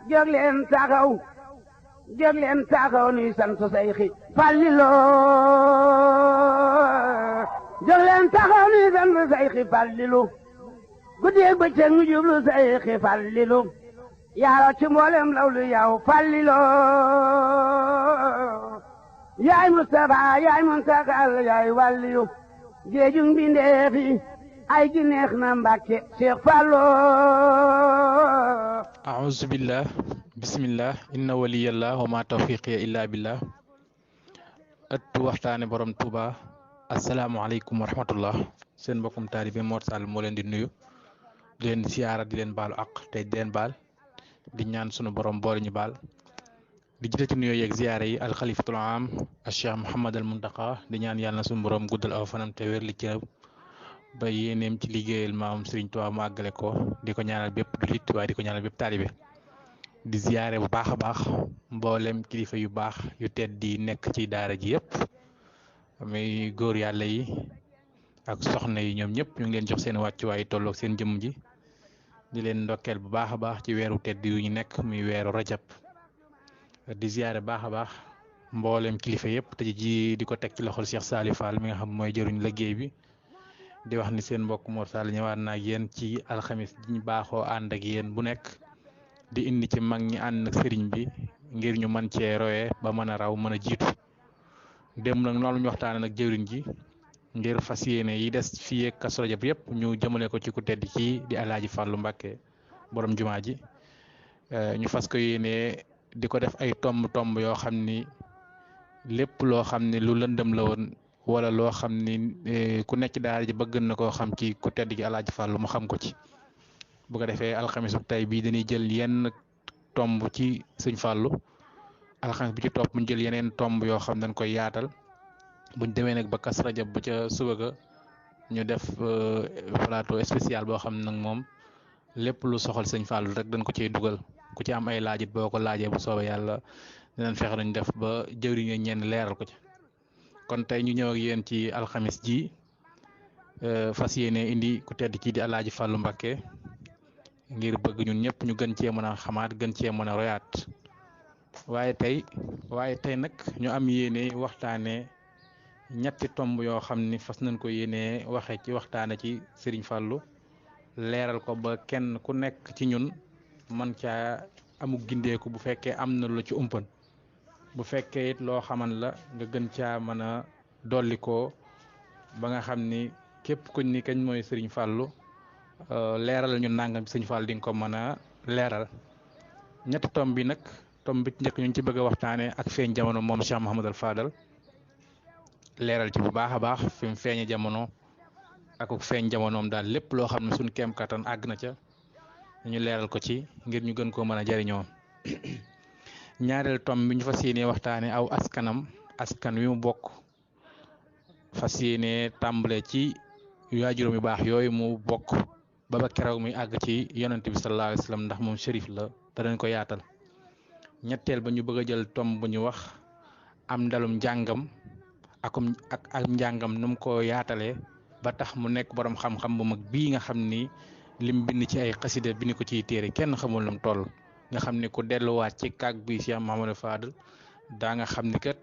jóg leen taxaw jóg leen taxaw nuy sant Seyxi Fàllilu jóg leen taxaw nuy sant Seyxi Fàllilu guddeeg bëccëg ñu jublu Seyxi Fàllilu yaaro ci mboolem lawlu yow Fàllilu yaay Mustafa yaay Muntakal yaay wàlliyu géejug mbindeef yi ay gi neex na Mbàkke Cheikh Fallu a'uuzu billah bismillah inna waliyallah wa ma tawfiqiya illa billah ëttu waxtaane borom Touba asalaamaaleykum wa rahmatullah seen mbokkum taalibe Mor Sall moo leen di nuyu di leen siyaara di leen baalu ak tey di leen baal di ñaan sunu borom boole ñu baal di jëlee ci nuyoo yeeg ziyaare yi alxalifatul am al cheikh Mouhamad al Muntaqa di ñaan yàlla na sunu borom guddal aw fanam te wér li ci ba yéeneem ci liggéeyal maam Serigne Touba mu àggale ko di ko ñaanal bépp jullit waaye di ko ñaanal bépp taalibe di ziyaare bu baax a baax mboolem kilifa yu baax yu tedd di nekk ci daara ji yëpp muy góor yàlla yi ak soxna yi ñoom ñëpp ñu ngi leen jox seen wàccuwaay tolloog seen jëmm ji di leen ndokkeel bu baax a baax ci weeru tedd yu ñu nekk muy weeru rajab di ziyaare baax a baax mboolem kilifa yëpp te ji di ko teg ci loxol Cheikh Salif Fall mi nga xam mooy jëruñ liggéey bi di wax ni seen mbokk Mor Sall ñëwaat na ak yéen ci alxamis di ñu baaxoo ànd ak yéen bu nekk di indi ci mag ñi ànd ak sëriñ bi ngir ñu mën cee royee ba mën a raw mën a jiitu dem nag noonu ñu waxtaanee nag jëriñ ji ngir fas yéene yi des fii ak Kazu Rajab yëpp ñu jëmale ko ci ku tedd ci di Alaaji Fàllu Mbàkke borom jumaa ji ñu fas ko yéene di ko def ay tomb yoo xam ni lépp loo xam ni lu lëndëm la woon wala loo xam ni ku nekk daara ji bëgg na koo xam ci ku tedd gi Alaaji Fàllu mu xam ko ci bu ko defee alxamisu tey bii dañuy jël yenn tomb ci sëñ Fàllu alxamis bi ci topp mu jël yeneen tomb yoo xam dañ koy yaatal buñ demee nag ba Kazu Rajab ba ca suba ga ñu def plateau spécial boo xam nag moom lépp lu soxal sëñ Fàllu rek dañ ko ciy dugal ku ci am ay laajit boo ko laajee bu soobee yàlla dinañ fexe nañ def ba jëwriñu ñenn leeral ko ci kon tey ñu ñëw ak yéen ci alxamis ji fas yéene indi ku tedd kii di Alaaji Fàllu Mbàkke ngir bëgg ñun ñëpp ñu gën cee mën a xamaat gën cee mën a royaat waaye tey nag ñu am yéene waxtaane ñetti tomb yoo xam ni fas nañ ko yéene waxe ci waxtaane ci Serigne Fallou leeral ko ba kenn ku nekk ci ñun man caa amuk gindeeku bu fekkee am na lu ci umpan bu fekkee it loo xaman la nga gën caa mën a dolli ko ba nga xam ni képp kuñ ni kañ mooy Serigne Fallou leeral ñu nangam Serigne Fallou di nga ko mën a leeral ñetti tomb bi nag tomb bi ci njëkk ñu ci bëgg a waxtaanee ak feeñ jamono moom Cheikh Mouhamadul Fadal leeral ci bu baax a baax fi mu feeñe jamono ak feeñ jamonoom daal lépp loo xam ne suñ kéem kattan àgg na ca ñu leeral ko ci ngir ñu gën koo mën a jariñoo ñaareel tomb bi ñu fas yéenee waxtaanee aw askan wi mu bokk fas yéenee tàmbale ci waajuram yu baax yooyu mu bokk ba keroog muy àgg ci yonent bi sallallahu alayhi wa sallam ndax moom shérif la te dañ ko yaatal ñetteel ba ñu bëgg a jël tomb bu ñu wax am ndalum njàngam ak njàngam nu mu ko yaatalee ba tax mu nekk borom xam-xam bu mag bii nga xam ni lim bind ci ay xasida bind ko ciy téere kenn xamul lu mu toll nga xam ni ku delluwaat ci kàgg bi Cheikh Mouhamadou Fadal daa nga xam ni kat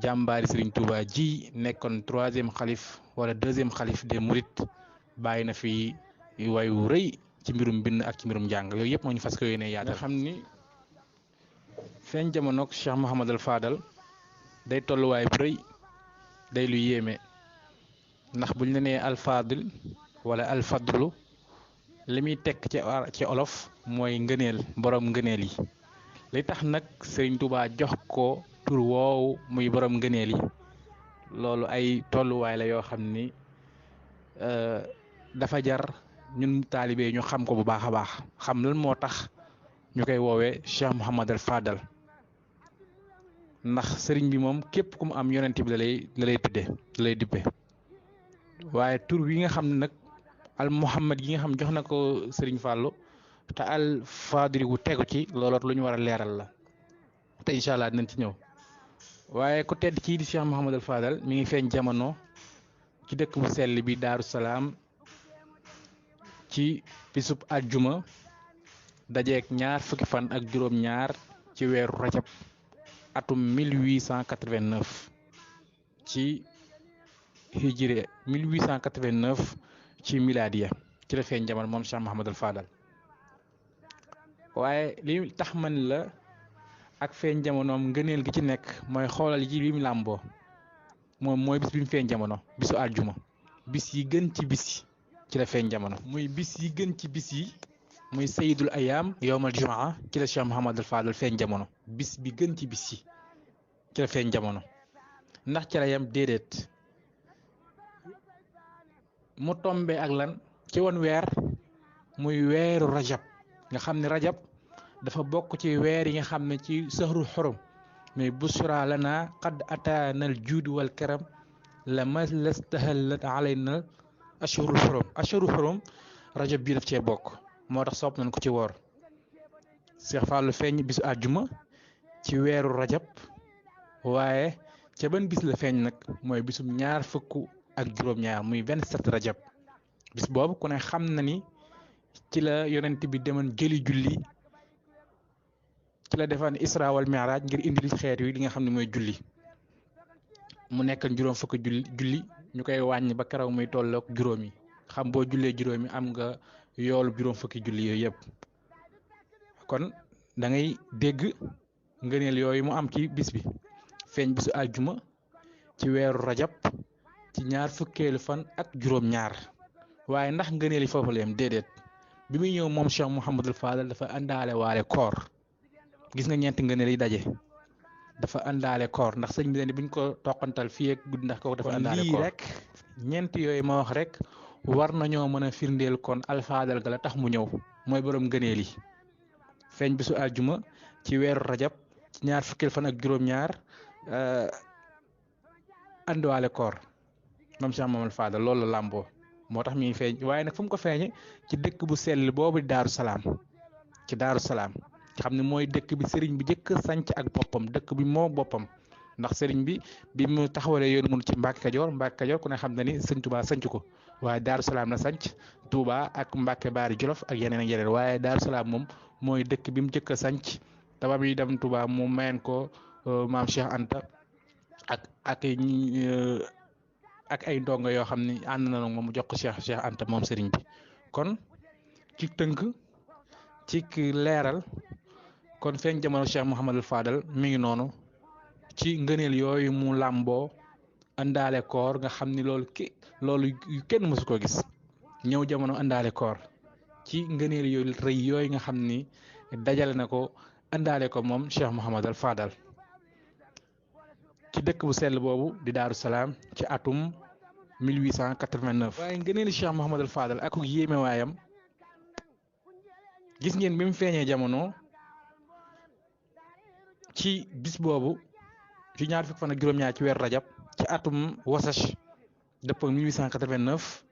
jàmbaari Serigne Touba ji nekkoon 3e xalif wala 2e xalif des Mourides bàyyi na fi wayu rëy ci mbirum bind ak ci mbirum njàng yooyu yëpp moo ñu fas ko yéene yaatal nga xam ni feeñ jamonoog Cheikh Mouhamadou Fadal day tolluwaay bu rëy day lu yéeme ndax buñ la nee alfadil wala alfadlu li muy tekk ci olof mooy ngëneel borom ngëneel yi li tax nag Serigne Touba jox ko tur woowu muy borom ngëneel yi loolu ay tolluwaay la yoo xam ni dafa jar ñun taalibe ñu xam ko bu baax a baax xam lan moo tax ñu koy woowee Cheikh Mouhamadul Fadal ndax sëriñ bi moom képp ku mu am yonent bi la lay dippe waaye tur wi nga xam ne nag al Muhammad yi nga xam jox na ko sëriñ Fallou te al Fadil wu tegu ci looloot lu ñu war a leeral la te incha allah dinañ ci ñëw waaye ku tedd kii di Cheikh Mouhamadul Fadal mi ngi feeñ jamono ci dëkk bu sell bi Daaru Salaam ci bisub àjjuma dajeek ñaar fukki fan ak juróom-ñaar ci weeru rajab atum 1889 ci hijri 1889 ci miladiya ci la feeñ jamono moom Cheikh Mouhamadul Fadal. waaye li tax man la ak feeñ jamonoom ngëneel gi ci nekk mooy xoolal ji bi mu làmboo moom mooy bis bi mu feeñ jamono bisu àjjuma bis yi gën ci bis yi ci la feeñ jamono muy bis yi gën ci bis yi muy sayidul ayaam yowmal jumaa ci la Cheikh Mouhamadul Fadal feeñ jamono bis bi gën ci bis yi ci la feeñ jamono ndax ci la yam déedéet mu tombe ak lan ci woon weer muy weeru rajab nga xam ne rajab dafa bokk ci weer yi nga xam ne ci sahrul xurum mais busra lana qad ataanal juud wal karam la mastahallat alayna ashurul xurum rajab bii daf cee bokk moo tax sopp nañ ko ci woor Cheikh Fallou feeñ bisu àjjuma ci weeru rajab waaye ca ban bis la feeñ nag mooy bisum ñaar fukk ak juróom-ñaar muy 27 rajab bis boobu ku ne xam na ni ci la yonent bi demoon jëli julli ci la defaan isra wal mi'raj ngir indil xeet wi li nga xam ne mooy julli mu nekk juróom fukk julli ñu koy wàññi ba keroog muy tolloog juróom yi xam boo jullee juróom yi am nga yoolu juróom fukki julli yooyu yëpp kon da ngay dégg ngëneel yooyu mu am ci bis bi feeñ bisu àjjuma ci weeru rajab ci ñaar fukkeelu fan ak juróom-ñaar waaye ndax ngëneel yi foofu la yem déedéet bi muy ñëw moom Cheikh Mouhamadul Fadal dafa àndaale waale koor gis nga ñeenti ngëneel yi daje dafa àndaale koor ndax sëñ bi ne buñ ko toqantal fii ak guddi ndax kooku dafa àndaale koor lii rek ñeent yooyu ma wax rek war nañoo mën a firndeel kon alfaadal ga la tax mu ñëw mooy borom ngëneel yi feeñ bisu àjjuma ci weeru rajab ci ñaar fukkeel fan ak juróom-ñaar ànduwaale koor moom Cheikh Mouhamadul Fadal loolu la làmboo moo tax mi feeñ waaye nag fu mu ko feeñe ci dëkk bu sell boobu Daaru Salaam ci Daaru Salaam xam ne mooy dëkk bi sëriñ bi jëkk sanc ak boppam dëkk bi moo boppam ndax sëriñ bi mu taxawalee yoonu mun ci Mbàkke Kajoor ku ne xam na ni sëñ Touba sanc ko waaye Daaru Salaam la sanc Touba ak Mbàkke Baari Jolof ak yeneen ak yeneen waaye Daaru Salaam moom mooy dëkk bi mu jëkk a sanc taba bi dem Touba mu mayen ko maam Cheikh Anta ak ay ndongo yoo xam ne ànd na moom mu jox ko Cheikh Anta moom sëriñ bi kon ci tënk ci leeral kon feeñ jamono Cheikh Mouhamadul Fadal mi ngi noonu ci ngëneel yooyu mu làmboo àndaale koor nga xam ni loolu kenn mësu ko gis ñëw jamono àndaale koor ci ngëneel yooyu rëy yooyu nga xam ni dajale na ko àndaale ko moom Cheikh Mouhamadul Fadal ci dëkk bu sell boobu di Daaru Salaam ci atum 1889 waaye ngëneeli Cheikh Mouhamadul Fadal ak yéeme waayam gis ngeen bi mu feeñee jamono ci bis boobu ci ñaar fukk fan ak juróom-ñaar ci weer rajab ci atum wasach dëpp 1889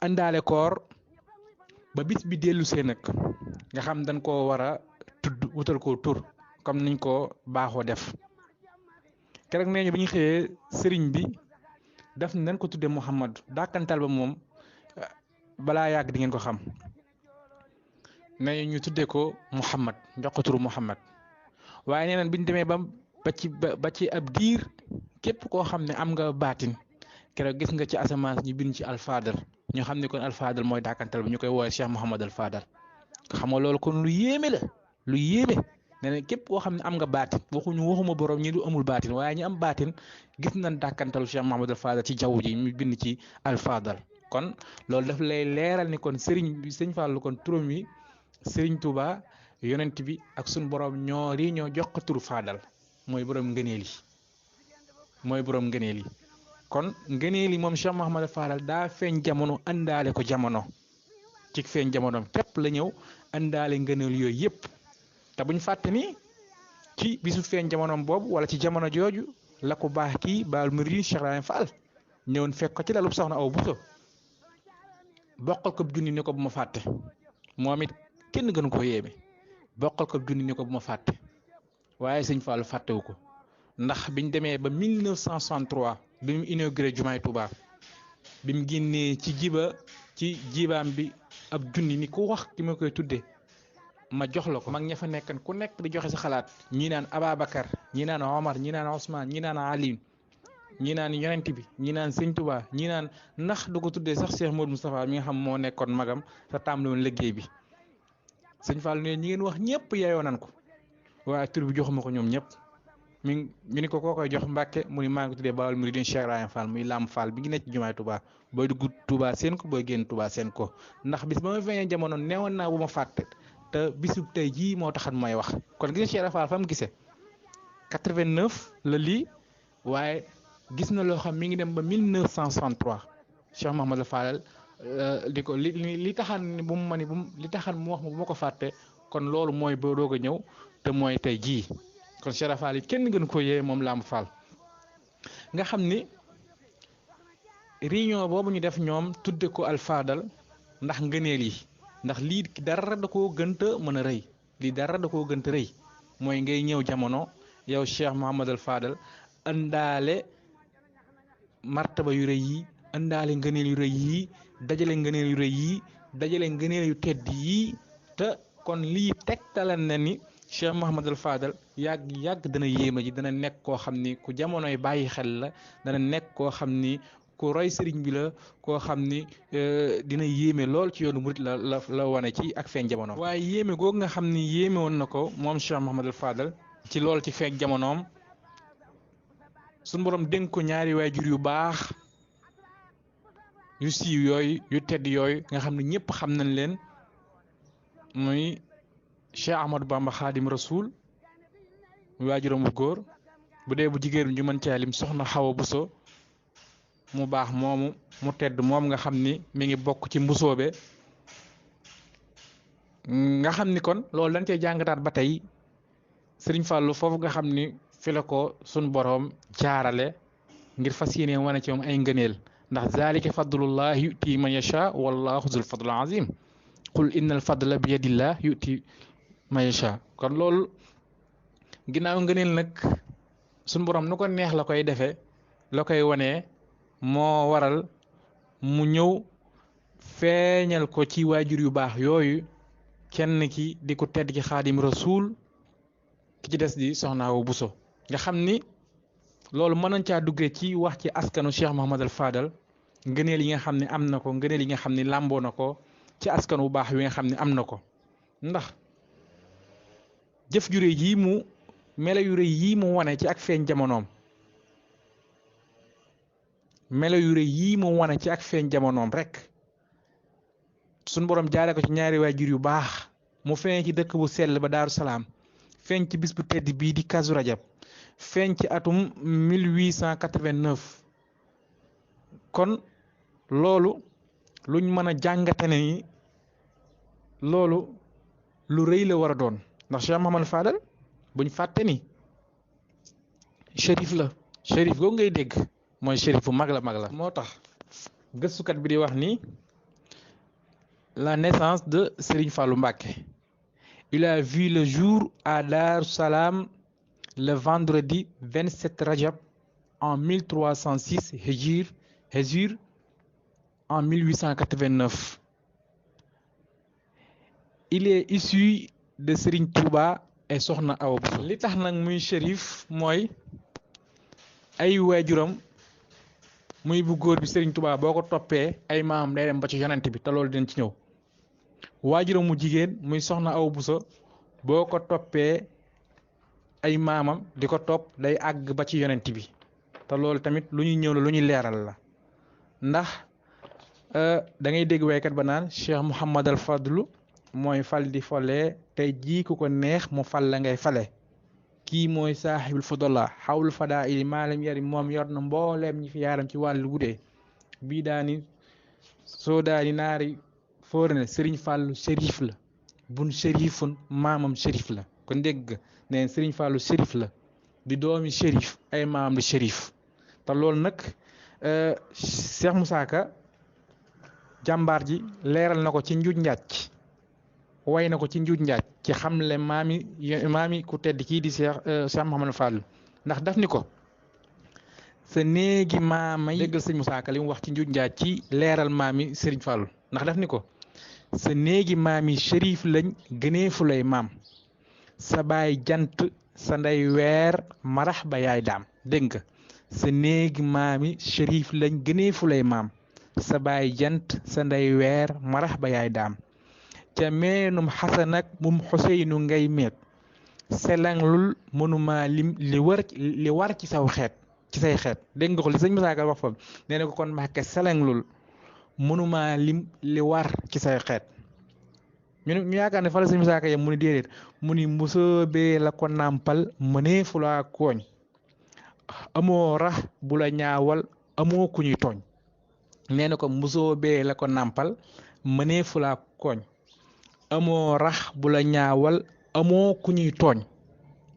àndaale koor ba bis bi dellu see nag nga xam dañ koo war a tudd wutal ko tur comme niñ ko baaxoo def keroog nee ñu bi ñu xëyee sëriñ bi daf nañ ko tuddee Mouhamad dàkkantal ba moom balaa yàgg di ngeen ko xam nee ñu tuddee ko Mouhamad jox ko turu Mouhamad waaye nee nañ bi ñu demee ba ci ab diir képp koo xam ne am nga baatin keroog gis nga ci asamaan ñu bind ci alfadal ñu xam ne kon alfadal mooy dàkkantal ba ñu koy woowee Cheikh Mouhamad al Fadal xam nga loolu kon lu yéeme la lu yéeme. nee na képp koo xam ne am nga baatin waxuma borom ñi du amul baatin waaye ñi am baatin gis nañ dàkkantalu Cheikh Mouhamadul Fadal ci jaww ji ñu bind ci alfadal kon loolu daf lay leeral ni kon sëñ Fallou kon turam wi sëriñ Touba yonent bi ak suñu borom ñoo jox ko turu Fadal mooy borom ngëneel yi kon ngëneel yi moom Cheikh Mouhamadul Fadal daa feeñ jamono àndaale ko jamono ci feeñ jamonoom képp la ñëw àndaale ngëneel yooyu yëpp. te buñ fàtte ni ci bisu feeñ jamonoom boobu wala ci jamono jooju la ko baax kii baal murid Cheikh Ibrahima Fall ñëwoon fekk ko ci lalub soxna aw buso bokkal ko junni ni ko bu ma fàtte moom it kenn gënu ko yéeme bokkal ko junni ni ko bu ma fàtte waaye sëñ Fall fàttewu ko ndax biñ demee ba 1963 bi mu inauguré jumaay Touba bi mu génnee ci jibaam bi ab junni ni ku wax ki ma koy tudde ma jox la ko. mag ña fa nekkan ku nekk di joxe sa xalaat, ñii naan Ababacar, ñii naan Omar, ñii naan Ousmane, ñii naan Ali, ñii naan yonent bi, ñii naan Sëñ Tuubaa, ñii naan ndax du ko tuddee sax Cheikh Modou Moustapha mi nga xam moo nekkoon magam te tàmbali woon liggéey bi. Sëñ Fall ne ñi ngeen wax ñëpp yeyoo nan ko waaye tur bi joxuma ko ñoom ñëpp. ñu ni ko koo koy jox Mbàkke mu ni maa ngi tuddee Baol Mouridine Cheikh Ibrahima Fall muy Lamp Fall bi ngi nekk ci jumaay Touba booy dugg Touba seen ko booy génn Touba seen ko ndax bis ba ma feeñee jamono neewoon naa bu ma fàtte te bisub tey jii moo taxat mooy wax. kon gis nga Cheikh Fall fa mu gisee 89 la lii waaye gis na loo xam mi ngi dem ba 1963 Cheikh Mouhamadou Fall di ko li taxan bu mu ma ni li taxan mu wax ma bu ma ko fàtte kon loolu mooy ba doog a ñëw te mooy tey jii. kon Cheikh Fall yi kenn gën ko yee moom Lamp Fall nga xam ni réunion boobu ñu def ñoom tudde ko alfaadal ndax ngëneel yi ndax lii dara da koo gënta mën a rëy lii dara da koo gënta rëy mooy ngay ñëw jamono yow Cheikh Mouhamadul Fadal ëndaale martaba yu rëy yi ëndaale ngëneel yu rëy yi dajale ngëneel yu rëy yi dajale ngëneel yu tedd yi te kon lii tegtalan na ni Cheikh Mouhamadul Fadal yàgg dana yéema ji dana nekk koo xam ni ku jamonoy bàyyi xel la dana nekk koo xam ni ku roy sëriñ bi la koo xam ni dina yéeme lool ci yoonu murit la wane ci ak feeñ jamonoom. waaye yéeme googu nga xam ni yéeme woon na ko moom Cheikh Mouhamadul Fadal ci lool ci feeñ jamonoom suñu borom dénk ko ñaari waajur yu baax yu siiw yooyu yu tedd yooyu nga xam ne ñëpp xam nañ leen muy Cheikh Ahmadou Bamba Khadim Rasoul muy waajuram bu góor bu dee bu jigéen ñu mën caa lim soxna Xawa Buso mu baax moomu mu tedd moom nga xam ni mi ngi bokk ci mbusoobe nga xam ni kon loolu dañ cey jàngataat ba tey Sëriñ Fàllu foofu nga xam ni fi la ko sun boroom jaarale ngir fas yéene wane ci moom ay ngëneel ndax zalika fadlullah yuti man yasha wallahu zul fadl azim qul innal fadla bi yadillah yuti man yasha kon loolu ginnaaw ngëneel nag sun boroom nu ko neex la koy defee la koy wanee moo waral mu ñëw feeñal ko ci waajur yu baax yooyu kenn ki di ko tedd ci Xaadim Rasuul ki ci des di soxna Awa Buso nga xam ni loolu mën nañ caa duggee ci wax ci askanu Cheikh Mouhamadul Fadal ngëneel yi nga xam ne am na ko ngëneel yi nga xam ne làmboo na ko ci askan wu baax wi nga xam ne am na ko ndax jëf ju rëy yii mu melo yu rëy yii mu wane ci ak feeñ jamonoom melo yu rëy yii mu wane ci ak feeñ jamonoom rek suñ borom jaare ko ci ñaari waajur yu baax mu feeñ ci dëkk bu sell ba Daaru Salaam feeñ ci bis bu tedd bii di Kazu Rajab feeñ ci atum 1889 kon loolu luñ mën a jàngate ne ni loolu lu rëy la war a doon ndax Cheikh Mouhamadou Fadal buñ fàtte ni shérif la shérif googu ngay dégg mooy shérif bu mag la moo tax gëstukat bi di wax ni la naissance de Serigne Fallou Mbacké il a vu le jour à Dar Salam le vendredi 27 Rajab en 1306 Hégire en 1889 il est issu de Serigne Touba et Soxna Awa Bousso li tax nag muy shérif mooy ay waajuram muy bu góor bi Serigne Touba boo ko toppee ay maam day dem ba ci yonent bi te loolu dinañ ci ñëw waajuram mu jigéen muy Soxna Awa Bousso boo ko toppee ay maamam di ko topp day àgg ba ci yonent bi te loolu tamit lu ñuy ñëw la lu ñuy leeral la ndax da ngay dégg waykat ba naan Cheikh Mouhamadal Fadlu mooy fal di folee tey jii ku ko neex mu fal la ngay fale kii mooy saaxibul fadala xawul fadaa ili maalam yari moom yor na mbooleem ñi fi yaaram ci wàllu gudee bii daani soo daani naari foorne Serigne Fallou shérif la bun shérifun maamam shérif la kon dégg neen Serigne Fallou shérif la di doomi shérif ay maamam di shérif te loolu nag Cheikh Moussa Ka jàmbaar ji leeral na ko ci njuuj njaaj way na ko ci njuuj njaaj ci xamle maami ku tedd kii di Cheikh Mouhamadou Fallou ndax daf ni ko sa néegi maamay déggal sëñ Moussa Ka li mu wax ci njuuj njaaj ci leeral maami Serigne Fallou ndax daf ni ko sa néegi maam yi shérif lañ gënee fu lay maam sa baay jant sa ndey weer marax ba yaay daam dégg nga sa néegi maam yi shérif lañ gënee fu lay maam sa baay jant sa ndey weer marax ba yaay daam ca meenum xasan ak mum xuseynu ngay meet selanglul mënuma lim li war ci saw xeet ci say xeet dégg nga ko li sëñ Musaa Ka wax foofu nee na ko kon Mbàkke selanglul mënuma lim li war ci say xeet ñu yaakaar ne fa la sëñ Musaa Ka yam mu ni déedéet mu ni mbusóobee la ko nàmpal mënee fu laa kooñ amoo rax bu la ñaawal amoo ku ñuy tooñ nee na ko mbusóobee la ko nàmpal mënee fu laa kooñ amoo rax bu la ñaawal amoo ku ñuy tooñ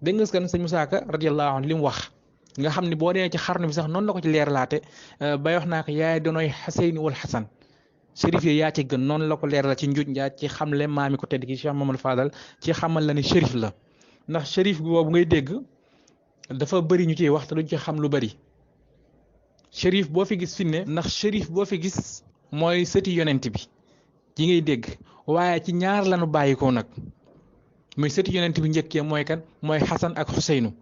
dégg nga kan sëñ Musaa Ka radiyallahu anhu li mu wax nga xam ne boo dee ci xarnu bi sax noonu la ko ci leeralaate bay wax naa ko yaay donoy xaseyni wal xasan shérif yi yaa ci gën noonu la ko leeral ci njuuj njaaj ci xamle maami ko tedd ki Cheikh Mamadou Fadal ci xamal la ni shérif la ndax shérif boobu ngay dégg dafa bëri ñu ciy wax te duñ ci xam lu bëri shérif boo fi gis fi ne ndax shérif boo fi gis mooy sëti yonent bi yi ngay dégg waaye ci ñaar lañu bàyyi ko nag muy sëti yonent bi njëkkee mooy kan mooy xasan ak xuseynu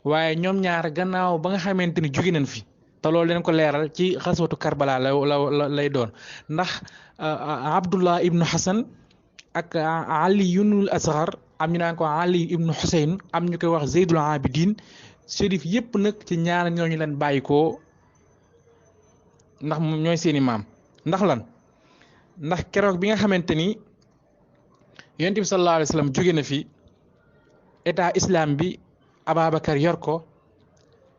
waaye ñoom ñaar gannaaw ba nga xamante ni jóge nañ fi te loolu leen ko leeral ci xaswatu Karbala lay doon ndax Abdullah ibnu Xasan ak Ali yunul asgar am ñu naan ko Ali ibnu Xuseyn am ñu koy wax Zeydul Abidin shérif yépp nag ci ñaar ñooñu leen bàyyi ko ndax ñooy seeni maam ndax lan ndax keroog bi nga xamante ni yonent bi sallallahu alayhi wa sallam jóge na fi état islam bi Ababacar yor ko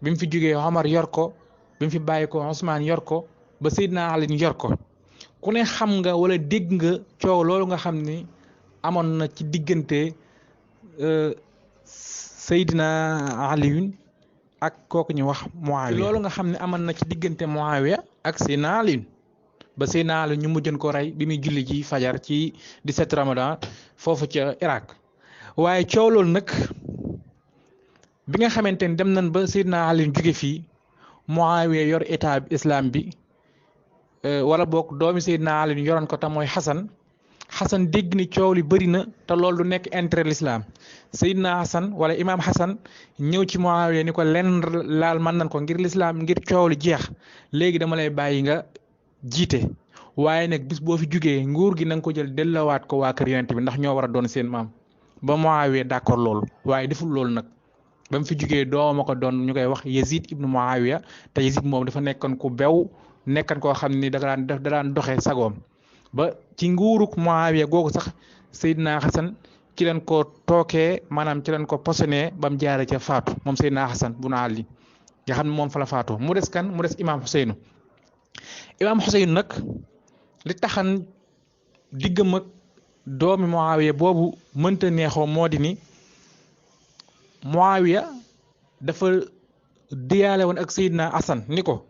bi mu fi jógee Omar yor ko bi mu fi bàyyi ko Ousmane yor ko ba Seydina Ali yor ko ku ne xam nga wala dégg nga coow loolu nga xam ni amoon na ci diggante Seydina Aliyun ak kooku ñu wax Muawiya loolu nga xam ne amoon na ci diggante Muawiya ak Seydina Aliyun ba Seydina Ali ñu mujjoon ko rey bi muy julli ji fajar ci 17 Ramadan foofu ca Irak waaye coow loolu nag bi nga xamante ni dem nañ ba Seydina Ali jóge fii Muawiya yor état islam bi wala boog doomi Seydina Ali yoroon ko tam mooy Xasan dégg ni coow li bëri na te loolu du nekk intérêt l'islam Seydina Xasan wala Imam Xasan ñëw ci Muawiya ni ko lenn laal mën nañ ko ngir l'islam ngir coow li jeex léegi dama lay bàyyi nga jiite waaye nag bis boo fi jugee nguur gi na nga ko jël delloowaat ko waa kër yonent bi ndax ñoo war a doon seen maam ba Muawiya d'accord loolu waaye deful loolu nag ba mu fi jugee dooma ko doon ñu koy wax Yazid ibnu Muawiya te Yazid moom dafa nekkoon ku bew nekkan koo xam ni da daan doxee sagoom ba ci nguuruk Muawiya googu sax Seydina Xasan ci leen ko tookee maanaam ci leen ko posone ba mu jaaree ca faatu moom Seydina Xasan bu na Ali nga xam ne moom fa la faatu mu des kan mu des Imam Xuseynu Imam Xuseynu nag li taxan diggam ak doomi Muawiya boobu mënta neexoo moo di ni Muawiya dafa diyaale woon ak Seydina Xasan ni ko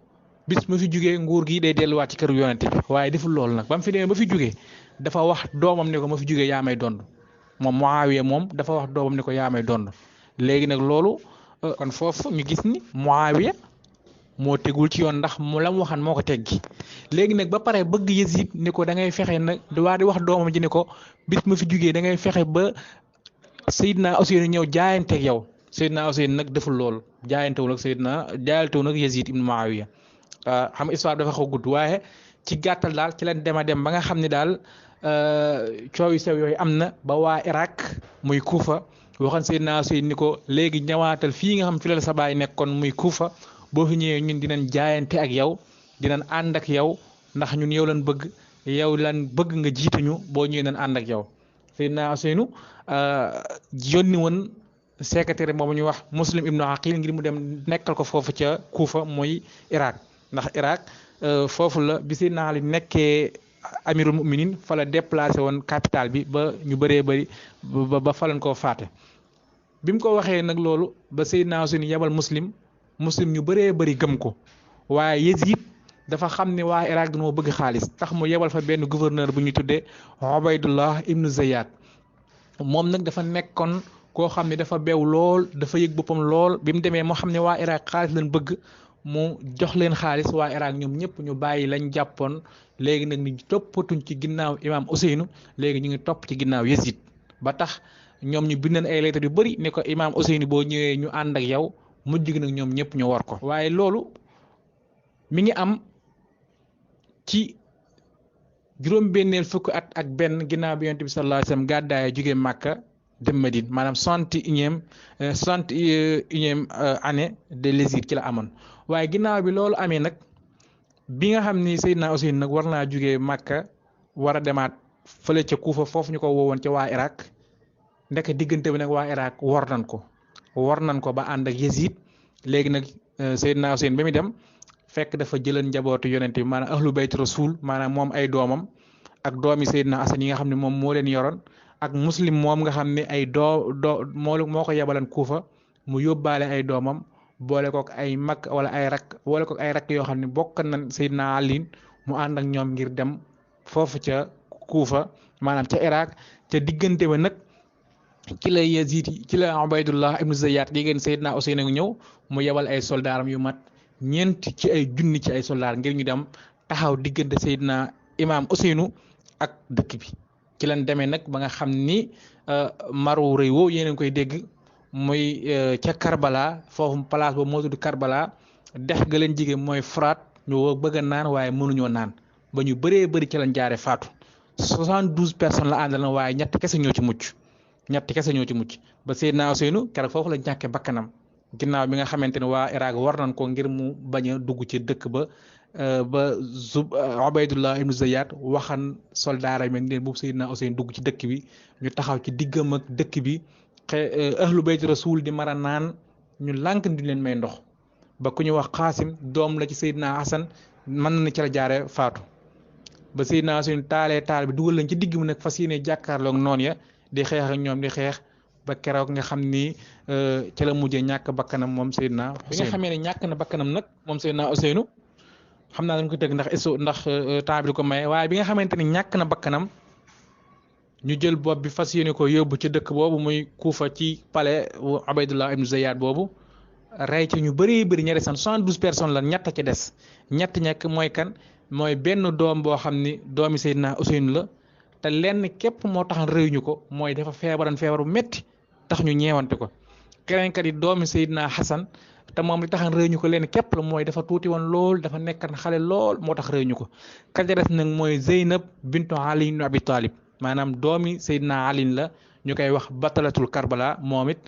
bis ma fi jugee nguur gi day delluwaat ci këru yonente bi waaye deful loolu nag ba mu fi demee ba fi jugee dafa wax doomam ni ko ma fi jugee yaa may dond moom Muawiya moom dafa wax doomam ni ko yaa may dond léegi nag loolu kon foofu ñu gis ni Muawiya moo tegul ci yoon ndax mu la mu waxan moo ko teggi léegi nag ba pare bëgg Yazid ni ko da ngay fexe nag waa di wax doomam ji ni ko bis ma fi jugee da ngay fexe ba Seydina Useynu ñëw jaayanteeg yow Seydina Useynu nag deful loolu jaayantewul ak jaayantewul ak Yazid ibn Muawiya xam histoire dafa xaw gudd waaye ci gàttal daal ci leen dem a dem ba nga xam ne daal coow yu sew yooyu am na ba waa Irak muy Kufa waxoon Seydina Useynu ni ko léegi ñëwaatal fii nga xam fi la sa baay nekkoon muy Kufa boo fi ñëwee ñun dinañ jaayante ak yow dinañ ànd ak yow ndax ñun yow lan bëgg nga jiituñu boo ñëwee nañ ànd ak yow Seydina Useynu yónni woon secrétaire boobu ñu wax Muslim ibnu Aqil ngir mu dem nekkal ko foofu ca Kufa mooy Irak ndax Irak foofu la bi Seydina Ali nekkee amirul muminin fa la déplacé woon capitale bi ba ñu bëree bëri ba fa lañ koo faate bi mu ko waxee nag loolu ba Seydina Useynu yebal muslim ñu bëree bëri gëm ko waaye Yazid dafa xam ne waa Irak dañoo bëgg xaalis tax mu yebal fa benn gouverneur bu ñu tuddee Ubaydullah ibnu Ziyad moom nag dafa nekkoon koo xam ne dafa beew lool dafa yëg boppam lool bi mu demee moo xam ne waa Irak xaalis lañ bëgg mu jox leen xaalis waa Irak ñoom ñëpp ñu bàyyi lañ jàppoon léegi nag ni toppatuñ ci ginnaaw imaam Ousseynou léegi ñu ngi topp ci ginnaaw Yazid ba tax ñoom ñu bindeen ay lettres yu bëri ni ko imaam Ousseynou boo ñëwee ñu ànd ak yow mujj gi nag ñoom ñëpp ñu war ko waaye loolu mi ngi am ci juróom-benneel fukk at ak benn ginnaaw bi yonent bi sallallahu alayhi wasallam gàddaaya jóge Màkka dem Madine maanaam 61e année de l'hégire ci la amoon waaye ginnaaw bi loolu amee nag bi nga xam ni Seydina Ousseynou nag war naa jóge Màkka war a demaat fële ca Kuufa foofu ñu ko woowoon ca waa Irak ndek diggante bi nag waa Irak war nañ ko ba ànd ak Yazid léegi nag Seydina Ousseynou ba muy dem fekk dafa jëlan njabootu yonent bi maanaam ahlu bayt rasul maanaam moom ay doomam ak doomi Seydina Asan yi nga xam ne moom moo leen yoroon ak muslim moom nga xam ne ay moo ko yebalan Kuufa mu yóbbaale ay doomam boole kook ay mag wala ay rakk yoo xam ne bokk nañ Seydina Ali mu ànd ak ñoom ngir dem foofu ca Kuufa maanaam ca Irak ca diggante ba nag ci la Yazid ci la Ubaydullah ibnu Ziyad yégéen Seydina Ousseynou ñëw mu yebal ay soldaaram yu mat ñeent ci ay junni ci ay soldaar ngir ñu dem taxaw diggante Seydina Imaam Ousseynou ak dëkk bi ci lañ demee nag ba nga xam ni maru rëy woo yéen a ngi koy dégg muy ca Karbala foofu place boobu moo tudd Karbala dex ga leen jigéen mooy Furaat ñu bëgg a naan waaye mënuñoo naan ba ñu bëree bëri ci lañ jaare faatu 72 personnes la àndal na waaye ñett kese ñoo ci mucc ba Seydina Ousseynou keroog foofu la ñàkkee bakkanam ginnaaw bi nga xamante ne waa Irak war nañ ko ngir mu bañ a dugg ci dëkk ba Ubaydullah ibnu Ziyad waxan soldaara yi ne bu Seydina Ousseynou dugg ci dëkk bi ñu taxaw ci diggam ak dëkk bi ahlu bayt rasul di mar a naan ñu lànk di leen may ndox ba ku ñu wax Xaasim doom la ci Seydina Hasan mën na ci la jaare faatu ba Seydina Ousseynou taal bi dugal lañ ci digg mu nag fas yéene jàkkaarloog noon ya di xeex ak ñoom di xeex ba keroog nga xam ni ci la mujjee ñàkk bakkanam moom Seydina Ousseynou bi nga xamee ne ñàkk na bakkanam nag moom Seydina Ousseynou xam naa dañ ko tëgg ndax temps bi di ko maye waaye bi nga xamante ni ñàkk na bakkanam ñu jël bopp bi fas yéene ko yóbbu ci dëkk boobu muy Kuufa ci palais Ubaydullah ibnu Ziyad boobu rey ci ñu bëri ña desan 72 personnes la ñett ci des ñett ñekk mooy kan mooy benn doom boo xam ni doomi Seydina Ousseynou la te lenn képp moo tax réyuñu ko mooy dafa feebaran feebaru métti tax ñu ñeewante ko keneen kat yi doomi Seydina Hasan te moom li taxan réew ñu ko leen képp la mooy dafa tuuti woon lool dafa nekkan xale lool moo tax réew ñu ko ka ca des nag mooy Zeynab bintu Ali ibn Abi Talib maanaam doomi Seydina Ali la ñu koy wax batalatul Karbala moom it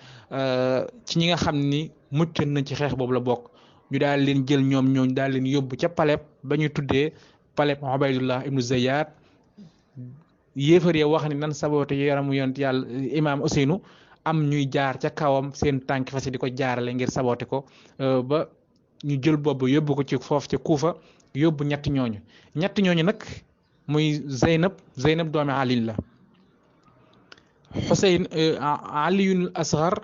ci ñi nga xam ni mucc nañ ci xeex boobu la bokk ñu daal leen jël ñoom ñooñu daal leen yóbbu ca palais ba ñu tuddee palais Ubaydullah ibnu Ziyad yéefar ya wax ni nan saboote yaramu yonent yàlla Imaam Ousseynou am ñuy jaar ca kawam seen tànk fas di ko jaarale ngir saboote ko ba ñu jël boobu yóbbu ko ci foofu ci Kuufa yóbbu ñetti ñooñu nag muy Zeynab doomi Ali la Xuseyn Aliyul Asgar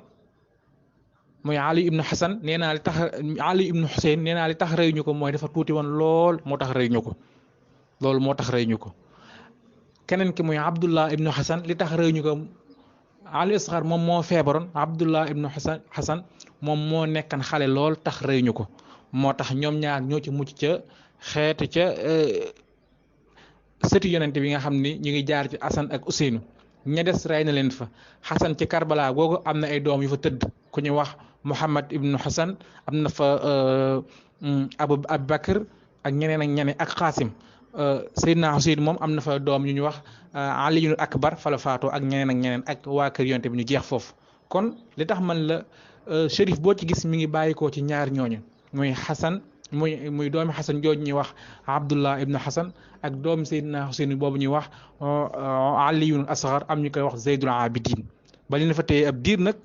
muy Ali ibnu Xasan nee naa li tax Ali ibnu Xuseyn nee naa li tax rëy ñu ko mooy dafa tuuti woon lool moo tax rëy ñu ko loolu moo tax rëy ñu ko keneen ki muy Abdullah ibnu Xasan li tax rëy ñu ko Ali Asgar moom moo feebaroon Abdullah ibnu Xasan moom moo nekkan xale lool tax rëy ñu ko moo tax ñoom ñaar ñoo ci mucc ca xeetu ca sëti yonente bi nga xam ni ñu ngi jaar ci Asan ak Ousseynou ña des rey na leen fa Xasan ci Karbala googu am na ay doom yu fa tëdd ku ñu wax Muhammad ibnu Xasan am na fa Abubakar ak ñeneen ak Xaasim Seydina Ousseynou moom am na fa doom yu ñu wax Aliyul Akbar fa la faatoo ak ñeneen ak waa kër yonte bi ñu jeex foofu kon li tax man la shérif boo ci gis mi ngi bàyyikoo ci ñaar ñooñu muy Xasan muy doomi Xasan jooju ñuy wax Abdullah ibnu Xasan ak doomi Seydina Ousseynou boobu ñuy wax Aliyul Asgar am ñu koy wax Zeydul Abidin ba leen fa téye ab diir nag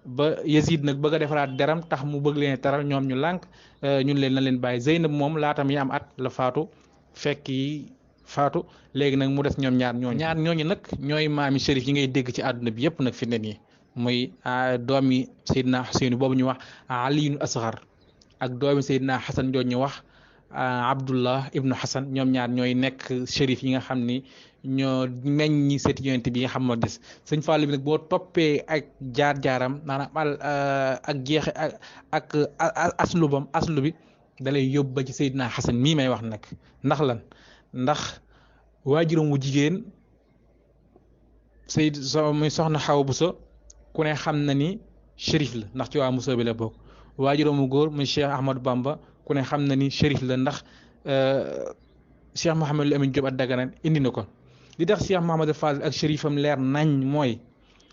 ba Yazid nag bëgg a defaraat deram tax mu bëgg leen taral ñoom ñu lànk ñun leen na leen bàyyi Zeynab moom laata muy am at la faatu fekk yi faatu léegi nag mu des ñoom ñaar ñooñu nag ñooy maami shérif yi ngay dégg ci àdduna bi yëpp nag fi ne nii muy doomi Seydina Ousseynou boobu ñu wax Aliyul Asgar ak doomi Seydina Xasan jooju ñu wax Abdullah ibnu Xasan ñoom ñaar ñooy nekk shérif yi nga xam ni ñoo meññi seeti yonent bi nga xam moo des sëñ Fallu bi nag boo toppee ak jaar-jaaram maanaam ak jeexe ak aslu bi dalay yóbbu ba ci Seydina Xasan mii may wax nag ndax lan ndax waajuram wu jigéen muy soxna Xawa Buso ku ne xam na ni shérif la ndax ci waa Muso bi la bokk waajuram wu góor muy Cheikh Ahmadou Bamba ku ne xam na ni shérif la ndax Cheikh Mouhamadul Amin Diop Dagana indi na ko li tax Cheikh Mouhamadou Fadel ak shérifam leer nañ mooy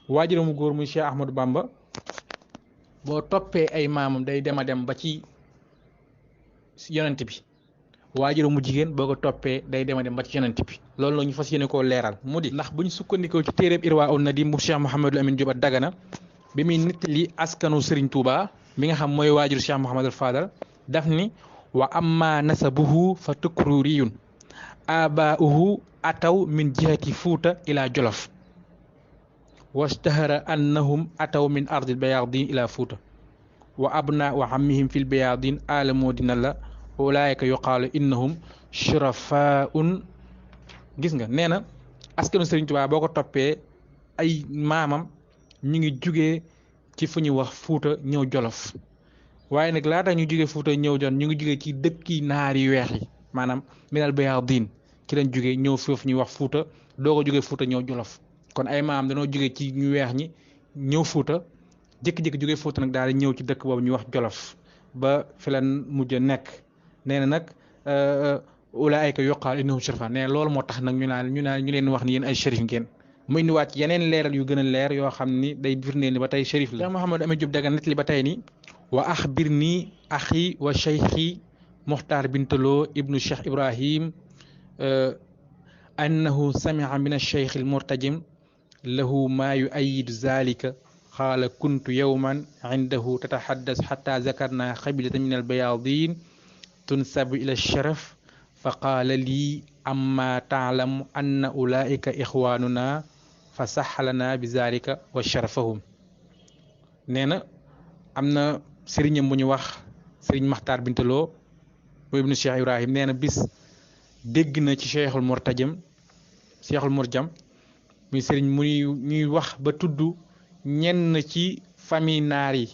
waajuram wu góor muy Cheikh Ahmadou Bamba boo toppee ay maamam day dem a dem ba ci yonent bi waajuram mu jigéen boo ko toppee day dem a dem ba ci yonent bi loolu la ñu fas yéene koo leeral mu di ndax bu ñu sukkandikoo ci téeréb Irwa un Nadim bu Cheikh Mouhamadul Amin Diop Dagana bi muy nettali askanu Serigne Touba mi nga xam mooy waajur Cheikh Mouhamadul Fadal daf ni wa amma nasabuhu fa tukruriyun abauhu ataw min jihati fuuta ila jolof washtahara annahum ataw min ardil bayadin ila fuuta wa abna wa ammihim fil bayadin alamoo dina la ulaayika yuqaalu innahum shurafaun gis nga nee na askanu Serigne Touba boo ko toppee ay maamam ñu ngi jugee ci fu ñuy wax fuuta ñëw jolof waaye nag laata ñu jugee fuuta ñëw jon ñu ngi jugee ci dëkki naar yu weex yi maanaam minal bayadin ci lañ jugee ñëw foofu ñuy wax fuuta doo ko jugee fuuta ñëw jolof kon ay maam dañoo jugee ci ñu weex ñi ñëw fuuta jékki-jékki jugee fuuta nag daal di ñëw ci dëkk boobu ñuy wax jolof ba fi la mujj nekk nee na nag ulaayka yuqaalu innahum shurafaa nee na loolu moo tax nag ñu leen wax ni yéen ay shérif ngeen mu indiwaat ci yeneen leeral yu gën a leer yoo xam ni day firndeel ni ba tey shérif la. Cheikh Mouhamadou Amin Diop Dagana nettali ba tey ni wa axbirni axi wa cheikhi Muxtaar Bintaloo ibnu Cheikh Ibrahim annahu samia min acheikh almurtajim lahu maa yuayidu zalika qaala kuntu yowman indahu tataxaddas xata zakarna xabilata min albayadin tunsabu ila sharaf fa qaala lii amma taalamu anna ulaika ixwanuna fa saxalana bi zalika wa sharafahum nee na am na sëriñam bu ñu wax sëriñ Maxtaar Bintaloo bu ibnu Cheikh Ibrahim nee na bis dégg na ci cheikhul murjam muy sëriñ ñuy wax ba tudd ñenn ci famille naar yi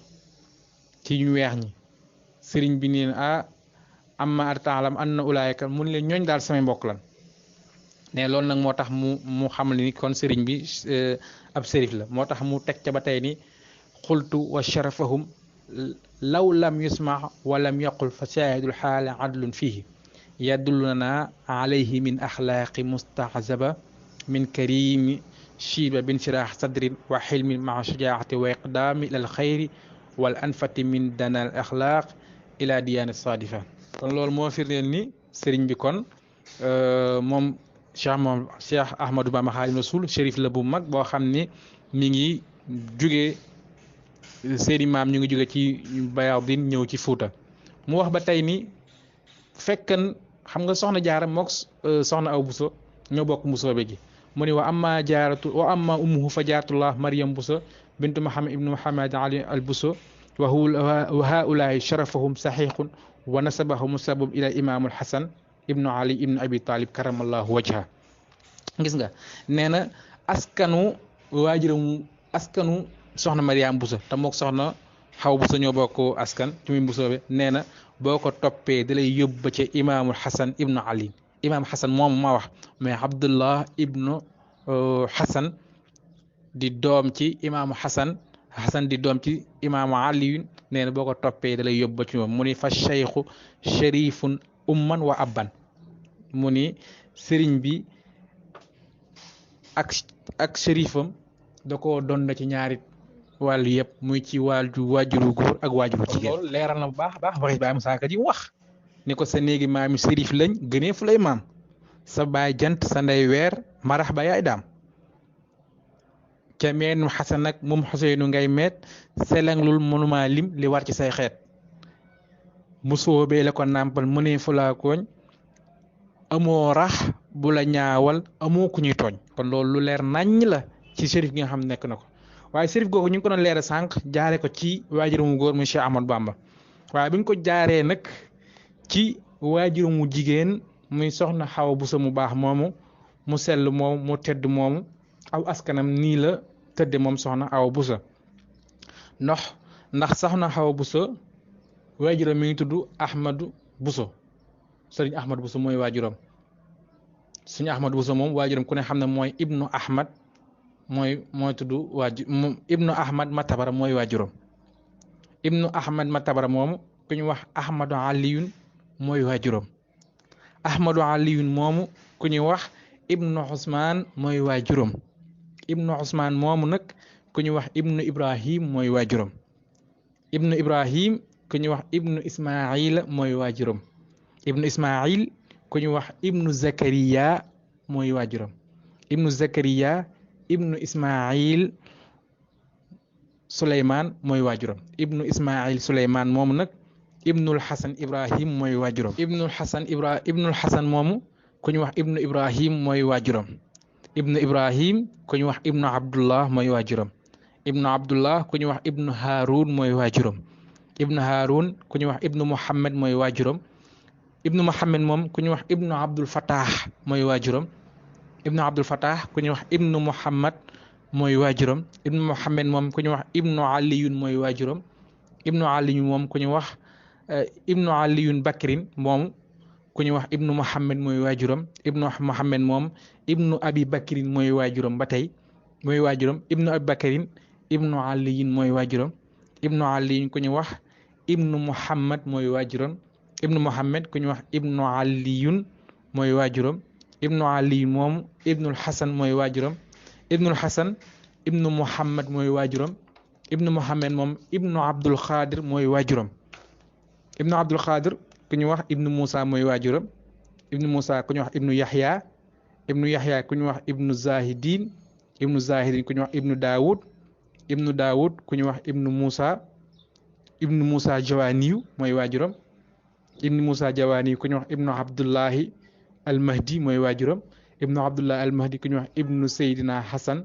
ci ñu weex ñi sëriñ bi nee na amma taalam anna ulaayka mun leen ñooñ daal samay mbokk lan ne loolu nag moo tax mu xamal ni kon sëriñ bi ab sërif la moo tax mu teg ca ba tey ni xultu wa sharafahum law lam yusma wa lam yaqul fa shaahidul xaala adlun fihi yadulluna alayhi min axlaaqi mustahzaba min karimi shiba bin shiraax sadrin wa xilmin maa shajaacati wa iqdaami ila alxayri wal anfati min dana al axlaaq ila diyaani saadifa kon loolu moo firndeel ni sëriñ bi kon moom Cheikh Ahmadou Bamba Xaadimu Rasuul shérif la bu mag boo xam ni mi ngi jugee seeni maam ñu ngi jóge ci Bayadin ñëw ci Fuuta mu wax ba tey ni fekkan xam nga soxna Jaara mook soxna Awa Buso ñoo bokk Mbusoobe gi mu ni wa amma ummuhu fa jaaratullah Maryam Buso bintu Muhammad ibnu Muhammad Ali al Buso wa haulaai sharafahum saxiixun wa nasabahum sabab ila imaamul Xasan ibnu Ali ibnu Abi Talib karamallahu wajha gis nga nee na askanu soxna Mariam Bousso te mook soxna Xawa Bousso ñoo bokk askan ci muy Mbusoobe nee na boo ko toppee da lay yóbbu ci imaamul Xasan ibnu Ali imaam Xasan moom ma wax mais Abdullah ibnu Xasan di doom ci imaamu Xasan di doom ci imaamu Ali nee na boo ko toppee da lay yóbbu ci moom mu ni fa cheikhu sharifun umman wa abban mu ni sëriñ bi ak shérifam da koo doon ci ñaari wàllu yëpp muy ci waajuru góor ak waajuru jigéen loolu leeral na bu baax waxi baay Musaa Ka ji mu wax ni ko sa néegi maami sérif lañ gënee fu lay maam sa baay jant sa ndey weer marax ba yaay daam ca meenum Xasan ak moom Xuseynu ngay meet selanglul mënuma lim li war ci say xeet musoo bee la ko nàmpal mënee fu laa kooñ amoo rax bu la ñaawal amoo ku ñuy tooñ kon loolu lu leer naññ la ci shérif gi nga xam nekk na ko waaye shérif googu ñu ngi ko doon leeral sànq jaare ko ci waajuramu góor mu Cheikh Ahmadou Bamba waaye bi ñu ko jaaree nag ci waajuramu jigéen muy soxna Xawa Buso mu baax moomu mu sell moomu mu tedd moomu aw askanam nii la tëdde moom soxna Awa Buso ndax soxna Xawa Buso waajuram mi ngi tudd Ahmadu Bousso sëriñ Ahmad Bousso mooy waajuram sëriñ Ahmad Bousso moom waajuram ku ne xam ne mooy ibnu Ahmad mooy tudd ibnu Ahmad Matabara mooy waajuram ibnu Ahmad Matabara moomu ku ñu wax Ahmadu Aliyun mooy waajuram Ahmadu Aliyun moomu ku ñu wax ibnu Ousmane mooy waajuram ibnu Ousmane moomu nag ku ñu wax ibnu Ibrahim mooy waajuram ibnu Ibrahim ku ñu wax ibnu Ismail mooy waajuram ibnu Ismail ku ñu wax ibnu Zakariya mooy waajuram ibnu Zakariya ibnu Ismail Suleymaan mooy waajuram ibnu Ismail Suleymaan moomu nag ibnul Xasan Ibrahim mooy waajuram ibnul Xasan moomu ku ñu wax ibnu Ibrahim mooy waajuram ibnu Ibrahim ku ñu wax ibnu Abdullah mooy waajuram ibnu Abdullah ku ñu wax ibnu Haarun mooy waajuram ibnu Haarun ku ñu wax ibnu Muhammad mooy waajuram ibnu Muhammad moom ku ñu wax ibnu Abdul Fatah mooy waajuram ibnu Abdul Fatah ku ñu wax ibnu Muhammad mooy waajuram ibnu Muhammad moom ku ñu wax ibnu Aliyun mooy waajuram ibnu Aliyun moom ku ñu wax ibnu Aliyun Bakrin moom ku ñu wax ibnu Muhammad mooy waajuram ibnu Muhammad moom ibnu Abi Bakrin mooy waajuram ba tey mooy waajuram ibnu Abi Bakrin ibnu Aliyun mooy waajuram ibnu Aliyun ku ñu wax ibnu Muhammad mooy waajuram ibnu Muhammad ku ñu wax ibnu Aliyun mooy waajuram ibnu Aliyun moomu ibnul Xasan mooy waajuram ibnul Xasan ibnu Muhammad mooy waajuram ibnu Muhammad moom ibnu Abdul Xaadir mooy waajuram ibnu Abdul Xaadir ku ñu wax ibnu Moussa mooy waajuram ibnu Moussa ku ñu wax ibnu Yaxya ibnu Yaxya ku ñu wax ibnu Zahidin ibnu Zahidin ku ñu wax ibnu Daawud ibnu Daawud ku ñu wax ibnu Moussa Jawaniyu mooy waajuram ibnu Moussa Jawaniyu ku ñu wax ibnu Abdullahi Almahdi mooy waajuram ibnu Abdullahi Almahdi ku ñu wax ibnu Seydina Hassan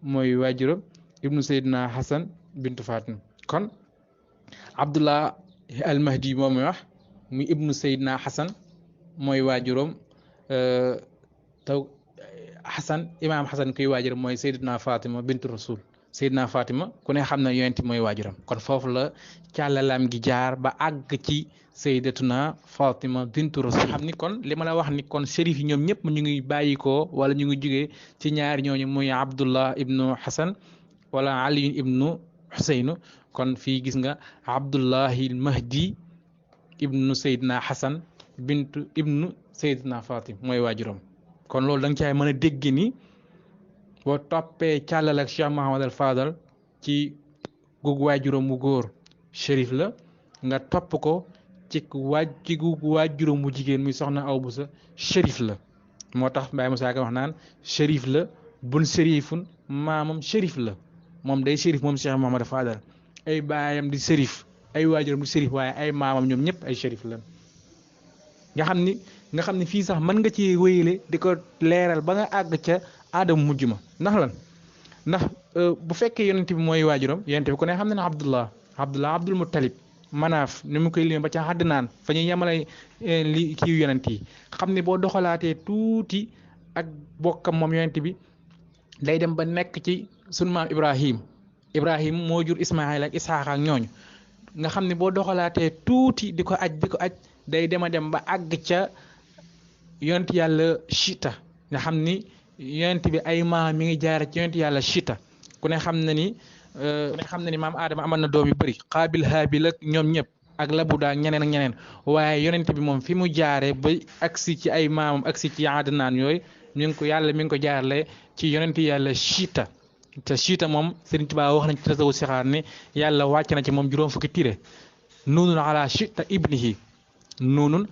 mooy waajuram ibnu Seydina Hassan bintu Fatima kon Abdullah Almahdi moom mooy wax muy ibnu Seydina Hassan mooy waajuram taw Hassan imaam Hassan kuy waajuram mooy Seydina Fatima bintu Rasul Seydina Fatima ku ne xam na yonent mooy waajuram kon foofu la càllalaam gi jaar ba àgg ci Seydatuna Fatima bintu Rasul xam ni kon li ma la wax ni kon shérif yi ñoom ñëpp ñu ngi bàyyikoo wala ñu ngi jugee ci ñaari ñooñu muy Abdullah ibnu Hassan wala Ali ibnu Huseynu kon fii gis nga Abdullahi Mahdi ibnu Seydina Hassan bintu ibnu Seydina Fatima mooy waajuram kon loolu da nga caay mën a dégg ni boo toppee càllal ak Cheikh Mouhamad al Fadal ci gug waajuram mu góor shérif la nga topp ko ci gug waajuram mu jigéen muy soxna Awa Bousso shérif la moo tax Baye Moussa Ka wax naan shérif la bun shérifun maamam shérif la moom day shérif moom Cheikh Mouhamad al Fadal ay baayam di shérif ay waajuram di shérif waaye ay maamam ñoom ñëpp ay shérif la nga xam ni fii sax mën nga ci wéyale di ko leeral ba nga àgg ca aadama mujj ma ndax bu fekkee yonent bi mooy waajuram yonent bi ku ne xam ne ne Abdul Muttalib Manaaf ni mu koy limee ba ca Adnaan fa ñuy yemale li kii yonent yi xam ne boo doxalaatee tuuti ak bokkam moom yonent bi day dem ba nekk ci sunu maam Ibrahim moo jur Ismaayil ak Isaaxa ak ñooñu nga xam ne boo doxalaatee tuuti di ko aj day dem ba àgg ca yonent yàlla Chita nga xam ni yonent bi ay maam mi ngi jaare ci yonent yàlla Chita ku ne xam na ni maam Adama amal na doom yu bëri Xaabil Haabil ak ñoom ñëpp ak Labuda ak ñeneen ak ñeneen waaye yonent bi moom fi mu jaare ba agsi ci ay maamam agsi ci Adnaan yooyu mi ngi ko jaarale ci yonent yàlla Chita te Chita moom Sëriñ Tuubaa wax nañ ci tasawu sixaar ni yàlla wàcc na ci moom juróom fukki tire nuunun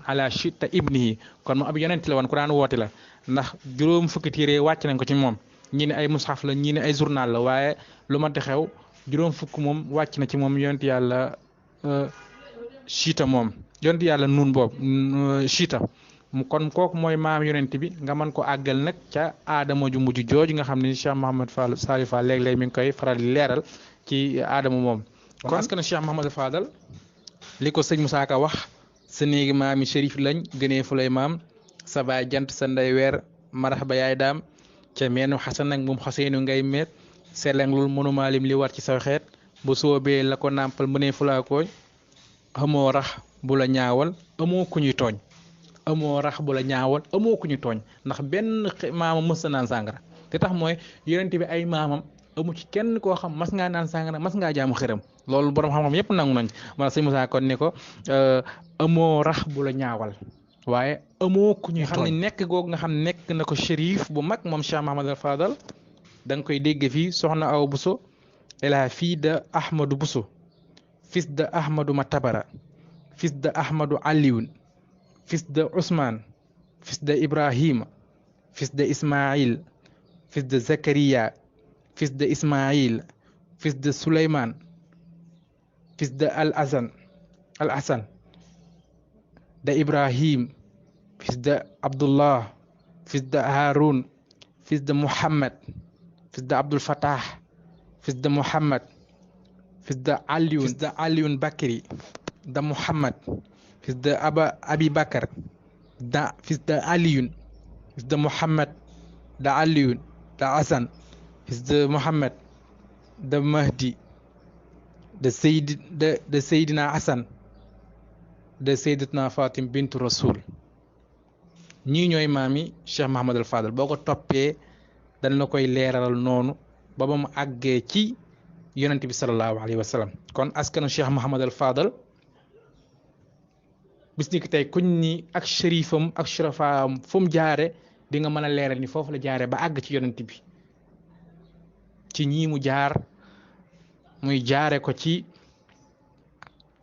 ala Chita ibnihi kon moom ab yonent la woon ku daan woote la ndax juróom fukki téere wàcc nañ ko ci moom ñii ne ay mushaf la ñii ne ay journal la waaye lu mënti xew juróom fukk moom wàcc na ci moom yonent yàlla Chita moom yonent yàlla nuun boobu Chita kon kooku mooy maam yonent bi nga mën ko àggal nag ca aadama ju mujj jooju nga xam ne Cheikh Mouhamad Salif Fall léeg-léeg mi ngi koy faral di leeral ci aadama moom kon askan Cheikh Mouhamad Fadal li ko sëñ Moussa Ka wax sa néegi maami shérif lañ gënee fu lay maam sa baay jant sa ndey weer marax ba yaay daam ca meenu xasan nag moom xaseenu ngay meet seleng lul mënumaalim li war ci sa xeet bu soobee la ko nàmpal mënee fulaa kooñ amoo rax bu la ñaawal amoo ku ñuy tooñ amoo rax bu la ñaawal amoo ku ñu tooñ ndax benn maamam mës na naan sàngara te tax mooy yonent bi ay maamam amu ci kenn koo xam mas ngaa naan sàngara mas ngaa jaamu xërëm loolu borom xam-xam yépp nangu nañ man sëñ Moussa kon ne ko amoo rax bu la ñaawal waaye amoo ku ñuy xam ne nekk googu nga xam nekk na ko shérif bu mag moom Cheikh Mahamadal Fadal da nga koy dégg fii soxna Awa Bousso est la fille de Ahmadou Bousso fils de Ahmadou Matabara fils de Ahmadou Alioune fils de Ousmane fils de Ibrahima fils de Ismaïl fils de Zakaria fils de Ismaïl fils de Souleymane fils de Al Hassan de Ibrahim fils de Abdullah fils de Haroun fils de Muhammad fils de Abdul Fattah fils de Muhammad fils de Alioune Bakri de Muhammad fils de Abi Bakar fils de Alioune fils de Muhammad de Alioune de Hassan fils de Muhammad de Mahdi de Seydina Hassan de Seydatna Fatim bintu Rasul ñii ñooy maami Cheikh Mahamadal Fadal boo ko toppee dañ la koy leeralal noonu ba mu àggee ci yonent bi sallallahu alayhi wa sallam kon askanu Cheikh Mahamadal Fadal bis ni ki tey kuñ ni ak shérifam ak shurafaam fu mu jaare di nga mën a leeral ni foofu la jaare ba àgg ci yonent bi ci ñii mu jaar muy jaare ko ci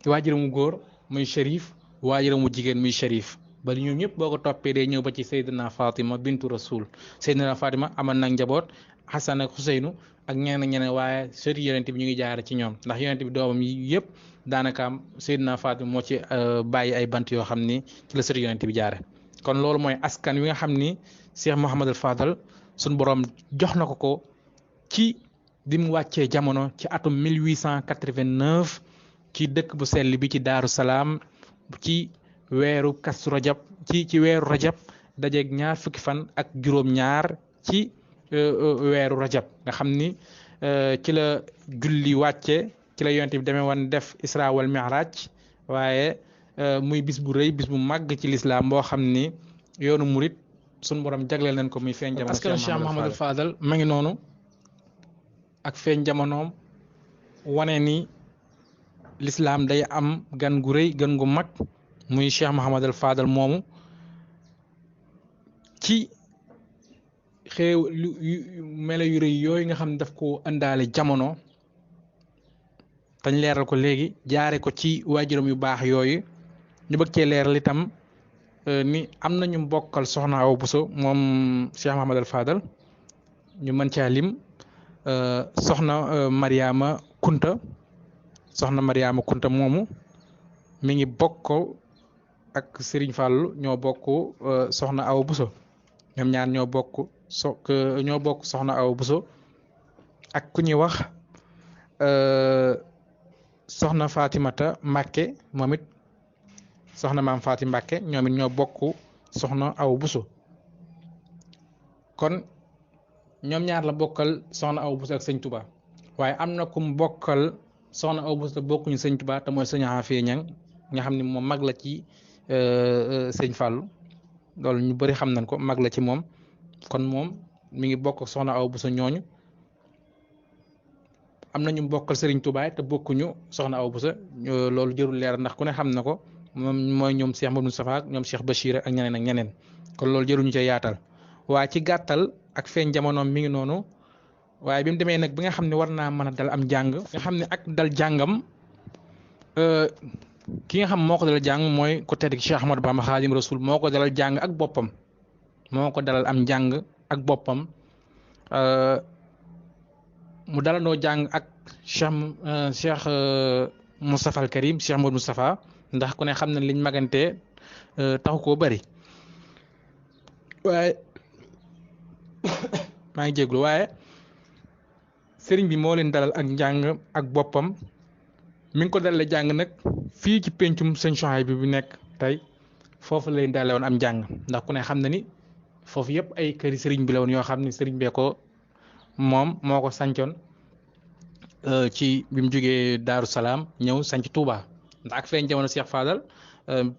waajuramu góor muy shérif waajuramu jigéen muy shérif ba ñoom ñëpp boo ko toppee day ñëw ba ci Seydina Fatima bintu Rasul Seydina Fatima amal nag njaboot Hassan ak Xuseynu ak ñeneen waaye sëri yonent bi ñu ngi jaare ci ñoom ndax yonent bi doomam yi yëpp daanaka am Seydina Fatima moo ci bàyyi ay bant yoo xam ni ci la sëri yonent bi jaare kon loolu mooy askan wi nga xam ni Cheikh Mouhamadul Fadal suñ borom jox na ko ci bi mu wàccee jamono ci atum 1889 ci dëkk bu sell bi ci Daaru Salaam ci weeru Kazu Rajab ci weeru Rajab dajeeg ñaar fukki fan ak juróom-ñaar ci weeru Rajab nga xam ni ci la julli wàcce ci la yonent bi demee woon def Isra wal Mi'raj waaye muy bis bu rëy bis bu màgg ci lislaam boo xam ni yoonu murit suñu borom jagleel nañ ko muy feeñ jamono Cheikh Mouhamadul Fadal ma ngi noonu ak feeñ jamonoom wane ni lislaam day am gan gu rëy gan gu mag muy Cheikh Mouhamadul Fadal moomu ci xew melo yu rëy yooyu nga xam ne daf ko ëndaale jamono dañ leeral ko léegi jaare ko ci waajuram yu baax yooyu ñu bëgg cee leeral itam ni am nañu mbokkal soxna Awa Bousso moom Cheikh Mouhamadul Fadal ñu mën caa lim soxna Mariama Kunta moomu mi ngi bokk ak Serigne Fallou ñoo bokk soxna Awa Bousso ñoom ñaar ñoo bokk soxna Awa Bousso ak ku ñuy wax soxna Fatimata Mbàkke moom it soxna maam Faati Mbàkke ñoom it ñoo bokk soxna Awa Bousso kon ñoom ñaar la bokkal soxna Awa Bousso ak sëñ Touba waaye am na ku mu bokkal soxna Awa Bousso bokkuñu sëñ Touba te mooy sëñ Afia Ñang nga xam ne moom mag la ci sëñ Fallou loolu ñu bëri xam nañ ko mag la ci moom kon moom mi ngi bokk soxna Awa Bousso ñooñu am na ñu bokkal Serigne Touba te bokkuñu soxna Awa Bousso loolu jërul leer ndax ku ne xam na ko moom mooy ñoom Cheikh Modou Moustapha ak ñoom Cheikh Bachir ak ñeneen kon loolu jëruñu ca yaatal waaye ci gàttal ak feeñ jamonoom mi ngi noonu waaye bi mu demee nag bi nga xam ne war naa mën a dal am jàng nga xam ne ak dal jàngam ki nga xam moo ko dalal jàng mooy ku tedd Cheikh Ahmadou Bamba Khadim Rasoul moo ko dalal jàng ak boppam moo ko dalal am jàng ak boppam mu dalandoo jàng ak Cheikh Moustapha al Karim Cheikh Modou Moustapha ndax ku ne xam na liñ magantee taxu koo bari waaye maa ngi jéglu waaye sëriñ bi moo leen dalal ak njàng ak boppam mi ngi ko dalalee jàng nag fii ci pencum sëñ Souhaïbou bi nekk tey foofu la leen dalale woon am njàng ndax ku ne xam na ni foofu yëpp ay këri sëriñ bi la woon yoo xam ne sëriñ bee ko moom moo ko sancoon ci bi mu jógee Daaru Salaam ñëw sanc Touba ndax ak feeñ jamono Cheikh Fadal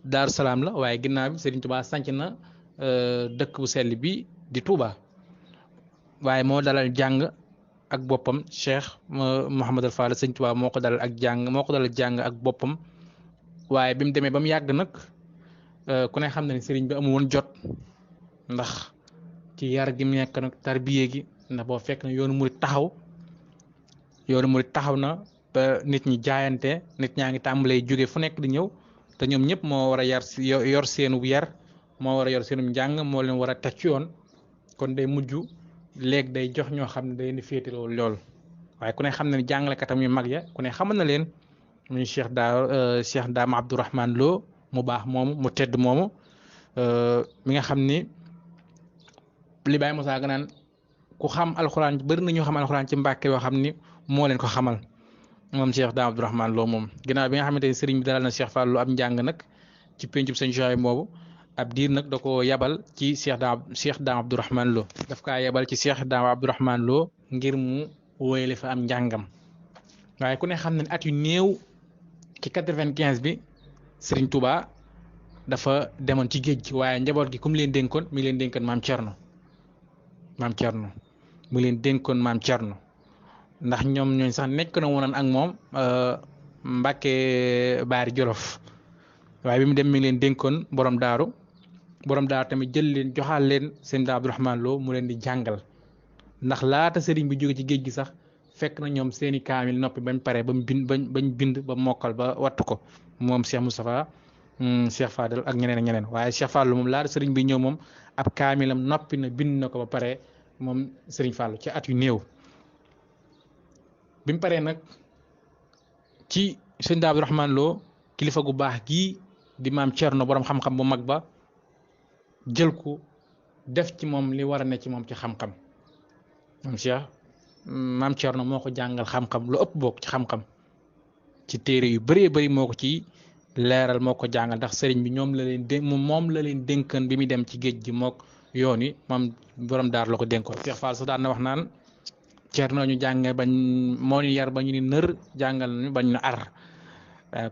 Daaru Salaam la waaye ginnaaw bi Serigne Touba sanc na dëkk bu sell bi di Touba waaye moo dalal jàng ak boppam Cheikh Mouhamadul Fadal Serigne Touba moo ko dalal jàng ak boppam waaye bi mu demee ba mu yàgg nag ku ne xam na ne Serigne bi amul woon jot ndax ci yar gi mu nekk nag tarbiye gi ndax boo fekk na yoonu murid taxaw na ba nit ñi jaayante nit ñaa ngi tàmbalee jóge fu nekk di ñëw te ñoom ñëpp moo war a yor seenu yar moo war a yor seenu njàng moo leen war a teg ci yoon kon day mujj léegi day jox ñoo xam ne day indi féete lool waaye ku ne xam na ne jàngalekatam yu mag ya ku ne xamal na leen muy Cheikh Daama Abdourahman Lo mu baax moomu mu tedd moomu mi nga xam ni li Baye Moussa ga naan ku xam alxuraan bëri na ñoo xam alxuraan ci Mbàkke yoo xam ni moo leen ko xamal moom Cheikh Daam Abdourahman Lo moom ginnaaw bi nga xamante ni sëriñ bi dalal na Cheikh Fallou ab njàng nag ci pencub sëñ Joy boobu ab diir nag da ko yabal ci Cheikh Daam Abdourahman Lo daf kaa yabal ci Cheikh Daam Abdourahman Lo ngir mu wóyale fa am njàngam waaye ku ne xam ne at yu néew ci 95 bi Serigne Touba dafa demoon ci géej gi waaye njaboot gi kum leen dénkoon mi ngi leen dénkoon maam Thierno mu leen dénkoon maam Thierno ndax ñoom ñooñ sax nekk na woon ak moom Mbàkke Baari Jolof waaye bi mu dem mi ngi leen dénkoon borom daaru tamit jël leen joxaal leen sëñ Daam Abdourahman Lo mu leen di jàngal ndax laata sëriñ bi jóge ci géej gi sax fekk na ñoom seeni kaamil noppi bañ pare bañ bind ba mokkal ba wattu ko moom Cheikh Moustapha Cheikh Fadal ak ñeneen waaye Cheikh Fallou moom laata sëriñ bi ñëw moom ab kaamilam noppi na bind na ko ba pare moom sëriñ Fallou ci at yu néew bi mu paree nag ci sëñ Daam Abdourahman Lo kilifa gu baax gii di maam Thierno borom xam-xam bu mag ba jël ko def ci moom li war a ne ci moom ci xam-xam moom Cheikh maam Thierno moo ko jàngal xam-xam lu ëpp bokk ci xam-xam ci téere yu bëree bëri moo ko ci leeral moo ko jàngal ndax sëriñ bi moom la leen dénkan bi muy dem ci géej gi mook yoon yi moom borom daar la ko dénkoon Cheikh Fall sax daan na wax naan Thierno ñu jànge bañ moo ñu yar ba ñu ni nër jàngal ñu bañ ñu ar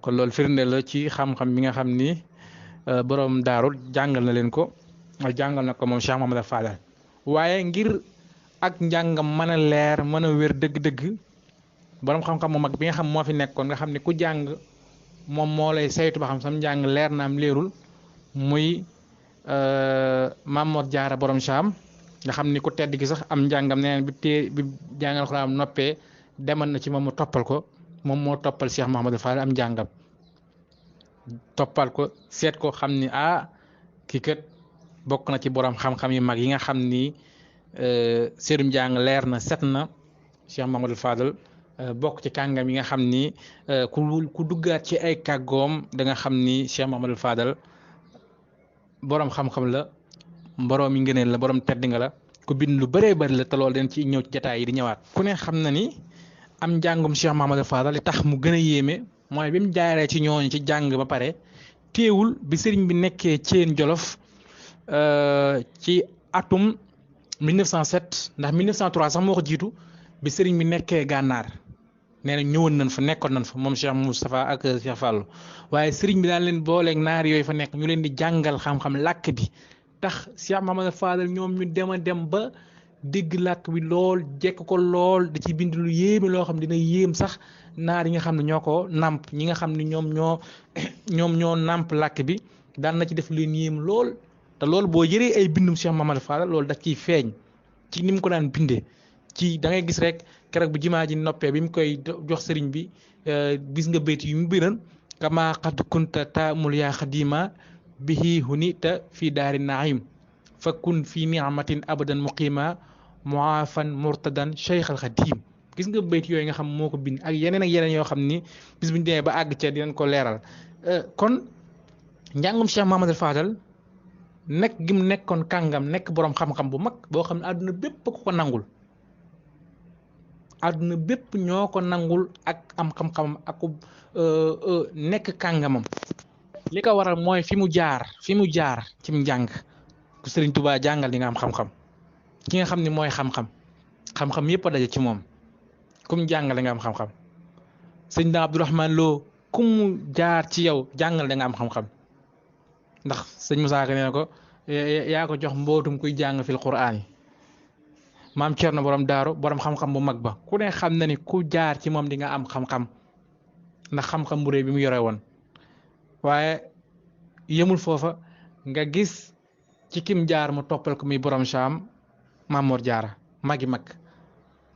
kon loolu firnde la ci xam-xam bi nga xam ni borom daarul jàngal na leen ko jàngal na ko moom Cheikh Mouhamadou Fadal waaye ngir ak njàngam mën a leer mën a wér dëgg-dëgg borom xam-xam mu mag bi nga xam moo fi nekkoon nga xam ne ku jàng moom moo lay saytu ba xam sam njàng leer na am leerul muy Mamor Jaara borom Saam nga xam ni ku tedd gi sax am njàngam neneen bi jàngal ko am noppee demal na ci moom mu toppal ko moom moo toppal Cheikh Mouhamadou Fadal am njàngam toppal ko seet ko xam ni kii kat bokk na ci borom xam-xam yu mag yi nga xam ni seerum njàng leer na set na Cheikh Mouhamadou Fadal bokk ci kàngam yi nga xam ni ku duggaat ci ay kàggoom da nga xam ni Cheikh Mouhamadou Fadal borom xam-xam la borom yi ngëneel la borom tedd nga la ku bind lu bëree bëri la te loolu den ci ñëw ci jotaay yi di ñëwaat. ku ne xam na ni am njàngum Cheikh Mouhamadou Fadal li tax mu gën a yéeme mooy bi mu jaaree ci ñooñu ci jàng ba pare teewul bi sëriñ bi nekkee Thiène Jolof ci atum 1907 ndax 1903 sax moo ko jiitu bi sëriñ bi nekkee gànnaar nee na ñëwoon nañ fa nekkoon nañ fa moom Cheikh Moustapha ak Cheikh Fallou waaye sëriñ bi daan leen booleeg naar yooyu fa nekk ñu leen di jàngal xam-xam làkk bi tax Cheikh Mouhamadou Fadal ñoom ñu dem ba dégg làkk bi lool jekk ko lool di ci bind lu yéeme loo xam dina yéem sax naar yi nga xam ne ñoo ko nàmp ñi nga xam ne ñoom ñoo nàmp làkk bi daan na ci def leen yéem lool te loolu boo yëree ay bindum Cheikh Mouhamadou Fadal loolu daf ciy feeñ ci ni mu ko daan bindee ci da ngay gis rek keroog bu jimaa ji noppee bi mu koy jox sëriñ bi gis nga béyti yu mu biran kama qad kunta taamul yaa xadima bihi hunita fi daari naim fa kun fi niamatin abadan muqima muafan murtadan cheikh al xadim gis nga béyti yooyu nga xam moo ko bind ak yeneen yoo xam ni bis bu ñu demee ba àgg ca dinañ ko leeral kon njàngum Cheikh Mouhamadou Fadal nekk gi mu nekkoon kàngam nekk boroom xam-xam bu mag boo xam ne àdduna bépp ko nangul àdduna bépp ñoo ko nangul ak am xam-xam ak nekk kàngamam li ko waral mooy fi mu jaar ci njàng ku Sëriñ Tuubaa jàngal di nga am xam-xam ki nga xam ne mooy xam-xam yépp a daje ci moom kum jàngale nga am xam-xam sëñ Daam Abdourahman Lo ku mu jaar ci yow jàngal da nga am xam-xam ndax sëñ Musaa Ka nee na ko yaa ko jox mbootum kuy jàng fil Qur'aan yi maam Cerno borom daaru borom xam-xam bu mag ba ku ne xam na ni ku jaar ci moom di nga am xam-xam ndax xam-xam bu rëy bi mu yore woon waaye yemul foofa nga gis ci kim jaar mu toppal ko muy borom Saam Maam Mor Jaara magi mag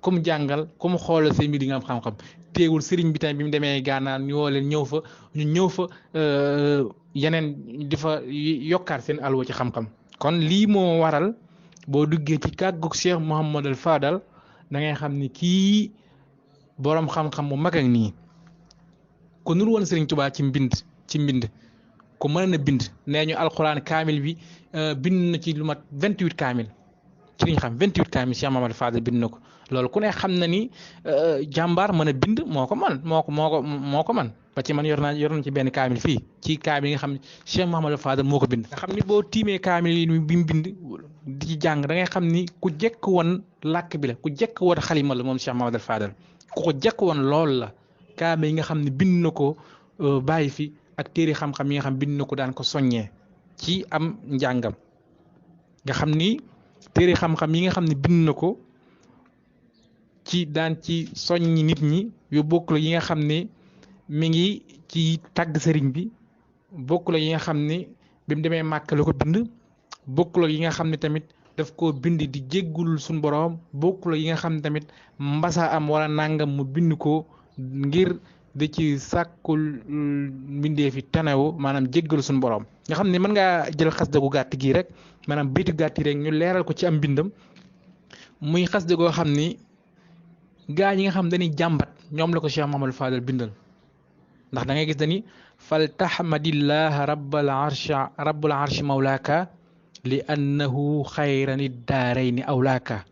ku mu jàngal ku mu xoolal sëñ bi di nga am xam-xam teewul sëriñ bi tamit bi mu demee gànnaar ñu woo leen ñëw fa yeneen di fa yokkaat seen alwa ci xam-xam kon lii moo waral boo duggee ci kàggug Cheikh Mouhamadul Fadal da ngay xam ni kii borom xam-xam bu mag ak nii ku nur woon Sëriñ Tuubaa ci mbind ku mën na bind nee ñu alxuraan kaamil bi bind na ci lu mat 28 kaamil ci liñ xam 28 kaamil Cheikh Mouhamadul Fadal bind na ko loolu ku ne xam na ni jàmbaar mën a bind moo ko man ba ci man yor na ci benn kaamil fii ci kaamil yi nga xam ne Cheikh Mouhamadul Fadal moo ko bind nga xam ni boo tiimee kaamil yi bi mu bind di ci jàng da ngay xam ni ku jekk woon làkk bi la ku jekk woon xalima la moom Cheikh Mouhamadul Fadal ku ko jekk woon lool la kaamil yi nga xam ne bind na ko bàyyi fi ak téere xam-xam yi nga xam bind na ko daan ko soññee ci am njàngam nga xam ni téere xam-xam yi nga xam ne bind na ko ci daan ci soññi nit ñi yu bokk la yi nga xam ne mi ngi ci tàgg sëriñ bi bokk la yi nga xam ne bi mu demee màkk la ko bind bokk la yi nga xam ne tamit daf koo bind di jéggul suñu borom bokk la yi nga xam ne tamit mbasa am wala nangam mu bind ko ngir di ci sàkkul mbindee fi tanewu maanaam jéggalu suñu borom nga xam ne mën ngaa jël xasida gu gàtt gii rek maanaam baytu gàtt yi rek ñu leeral ko ci am mbindam muy xasida goo xam ni gaa ñi nga xam dañuy jàmbat ñoom la ko Cheikh Mouhamadul Fadal bindal ndax da ngay gis dani fal tahmadillah rabbul arshi mawlaaka li annahu xayrani daarayni awlaaka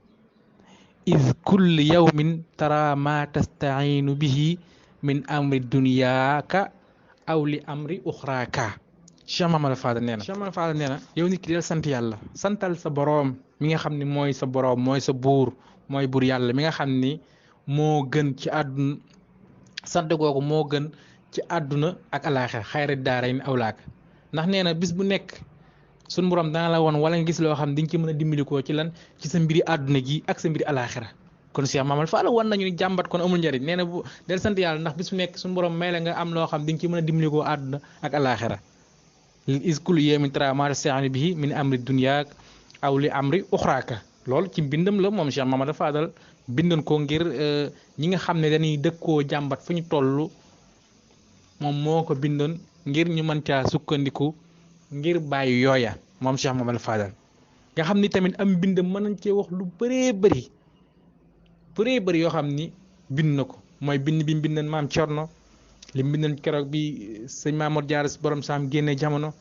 iz kulli yawmin tara ma tastainu bihi min amri dunyaaka aw li amri uxraaka Cheikh Mouhamadul Fadal nee na yow nit ki del sant yàlla santal sa boroom mi nga xam ne mooy sa boroom mooy sa buur mooy buur yàlla mi nga xam ni moo gën ci àdduna sant googu moo gën ci àdduna ak alaaxira xayra daarayni awlaaka ndax nee na bis bu nekk suñu borom dana la woon wala nga gis loo xam diñ ci mën a dimbalikoo ci lan ci sa mbiri àdduna gi ak sa mbiri alaaxira kon Cheikh Mouhamadul Fadal wan nañu ni jàmbat kon amul njëriñ nee na bu del sant yàlla ndax bis bu nekk suñu borom may la nga am loo xam diñ ci mën a dimbalikoo àdduna ak alaaxira is kullu yawmin tara ma tastainu bihi min amri dunyaak aw li amri uxraaka loolu ci mbindam la moom Cheikh Mouhamadul Fadal bindoon ko ngir ñi nga xam ne dañuy dëkkoo jàmbat fu ñu toll moom moo ko bindoon ngir ñu mën caa sukkandiku ngir bàyyi yooya moom Cheikh Mouhamadul Fadal nga xam ni tamit am bindam mën nañ cee wax lu bëree bëri yoo xam ni bind na ko mooy bind bi mu bindoon maam Cerno li mu bindoon keroog bi sëñ Maam Mor Jaara borom Saam génne jamono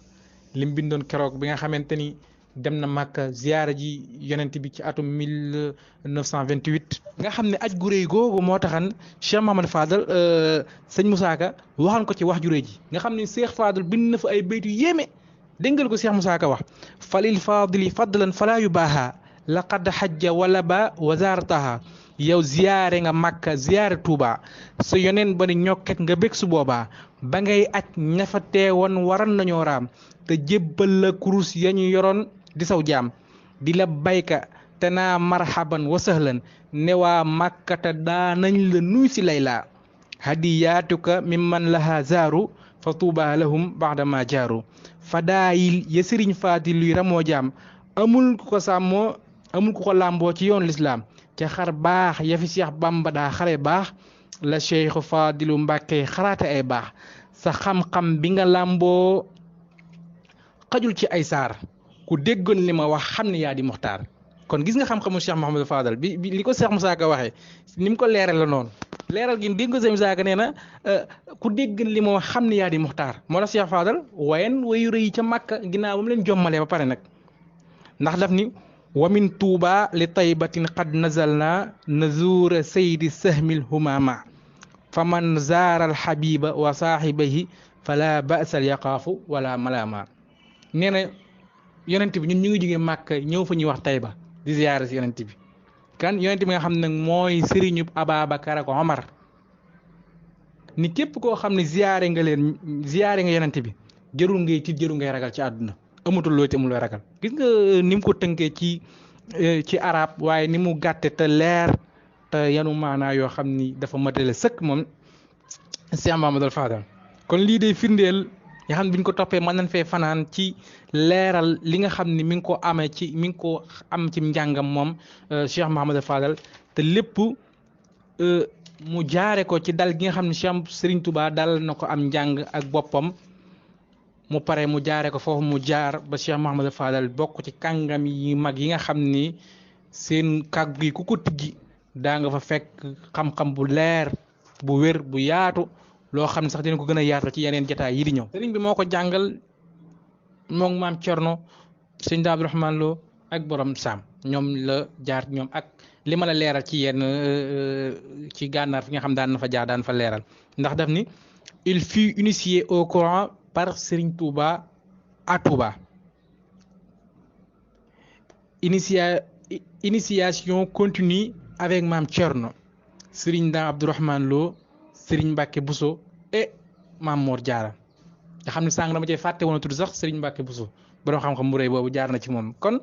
li mu bindoon keroog bi nga xamante ni dem na Màkka ziyaara ji yonent bi ci atum 1928 nga xam ne aj gu réy googu moo taxan Cheikh Mouhamadul Fadal sëñ Musaa Ka waxan ko ci wax ju réy ji nga xam ne Cheikh Fadal bind na fa ay baytu yéeme déggal ko Cheikh Musaa Ka wax falil fadili fadlan falaa yubaaha laqad xajja wala ba wazartaha yow ziyaare nga Màkka ziyaare Tuuba sa yoneen ba ni ñokket nga bég su boobaa ba ngay aj ña fa teewoon waran nañoo raam te jébbal la kurus ya ñu yoroon di saw jaam di la bayka te naa marhaban wa sahlan ne waa Màkkata daa nañ la nuy si layla hadiyaatuka mimman laha zaaru fa tuuba lahum baxdama jaaru fadaayil ya sëriñ faati luy ramoo jaam amul ku ko sàmmoo amul ku ko làmboo ci yoon lislaam ca xar baax ya fi Cheikh Bamba daa xare baax la Cheikh Fadilu Mbàkke xaraate ay baax sa xam-xam bi nga làmboo xajul ci ay saar ku déggoon li ma wax xam ne yaa di muxtaar kon gis nga xam-xamu Cheikh Mouhamadul Fadal bi li ko Cheikh Musaa Ka waxee ni mu ko leeral la noonu leeral gi dégg ko Cheikh Musaa Ka nee na ku dégg li ma wax xam ne yaa di muxtaar moo tax Cheikh Fadal wayen wayu rëy ca Màkka ginnaaw ba mu leen jommalee ba pare nag ndax daf ni wa min tuuba li taybatin qad nazalna nazuura saydi sahmil humama fa man zaara alxabiba wa saaxibahi fala basal yaqaafu wala malama nee na yonent bi ñun ñu ngi jógee màkk ñëw fa ñuy wax Tayba di ziyaare si yonent bi kan yonent bi nga xam ne mooy sëriñu Ababacar ak Omar ni képp koo xam ne ziyaare nga yonent bi jërul ngay tiit jërul ngay ragal ci àdduna amatul loo ci amul looy ragal gis nga ni mu ko tënkee ci arab waaye ni mu gàtte te leer te yanu maanaa yoo xam ni dafa matale sëkk moom Cheikh Mahamadul Fadal kon lii day firndeel nga xam ne bi ñu ko toppee mën nañ fee fanaan ci leeral li nga xam ni mi ngi ko am ci njàngam moom Cheikh Mahamadul Fadal te lépp mu jaare ko ci dal gi nga xam ne Cheikh Serigne Touba dal na ko am njàng ak boppam mu pare mu jaare ko foofu mu jaar ba Cheikh Mahamadul Fadal bokk ci kàngam yi mag yi nga xam ni seen kàggu yi ku ko tijji daa nga fa fekk xam-xam bu leer bu wér bu yaatu loo xam ne sax dina ko gën a yaatal ci yeneen jotaay yi di ñëw sëriñ bi moo ko jàngal moom maam Cerno sëñ Daa Abdourahmane Lo ak borom Saam ñoom la jaar ñoom ak li ma la leeral ci yenn ci gànnaar fi nga xam daan na fa jaar daan fa leeral ndax daf ni il fut initié au Coran par Serigne Touba à Touba initiation continue avec maam Cerno Serigne Daa Abdourahmane Lo Serigne Mbacke Bousso et Maam Mor Jaara nga xam ne sànq dama cee fàtte woon a tudd sax Serigne Mbacke Bousso borom xam-xam bu rëy boobu jaar na ci moom kon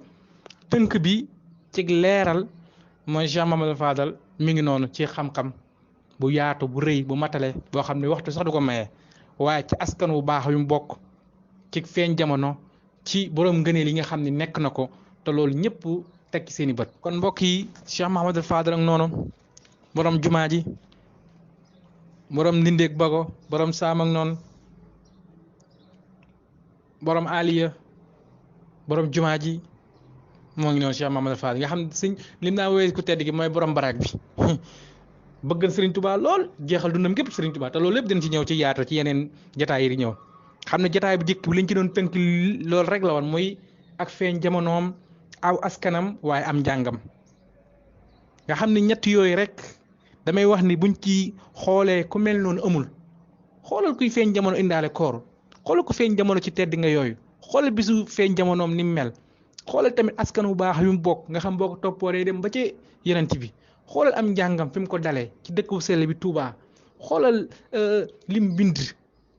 tënk bi ci leeral mooy Cheikh Mahamadul Fadal mi ngi noonu ci xam-xam bu yaatu bu rëy bu matale boo xam ne waxtu sax du ko maye waaye ci askan wu baax yu mu bokk ci feeñ jamono ci borom ngëneel yi nga xam ne nekk na ko te loolu ñëpp teg ci seen i bët. kon mbokk yi Cheikh Mahamadul Fadal ak noonu borom jumaa ji borom ndindeeg bago borom saam ak noonu borom aliya borom jumaa ji moo ngi noonu Cheikh Mahamadul Fadal nga xam ne sëñ lim naa woowee ku tedd gi mooy borom baraag bi bëgg Serigne Touba lool jeexal dundam képp Serigne Touba te loolu lépp dina ci ñëw ci yaata ci yeneen jataay yi di ñëw xam ne jataay bi jëkk bi liñ ci doon tënk loolu rek la woon muy ak feeñ jamonoom aw askanam waaye am njàngam nga xam ne ñett yooyu rek damay wax ni buñ ci xoolee ku mel noonu amul xoolal kuy feeñ jamono indaale koor xoolal ku feeñ jamono ci tedd nga yooyu xoolal bisu feeñ jamonoom ni mu mel xoolal tamit askan wu baax yu mu bokk nga xam boo ko toppoo day dem ba ci yenent bi xoolal am njàngam fi mu ko dalee ci dëkk bu sell bi Touba xoolal lim bind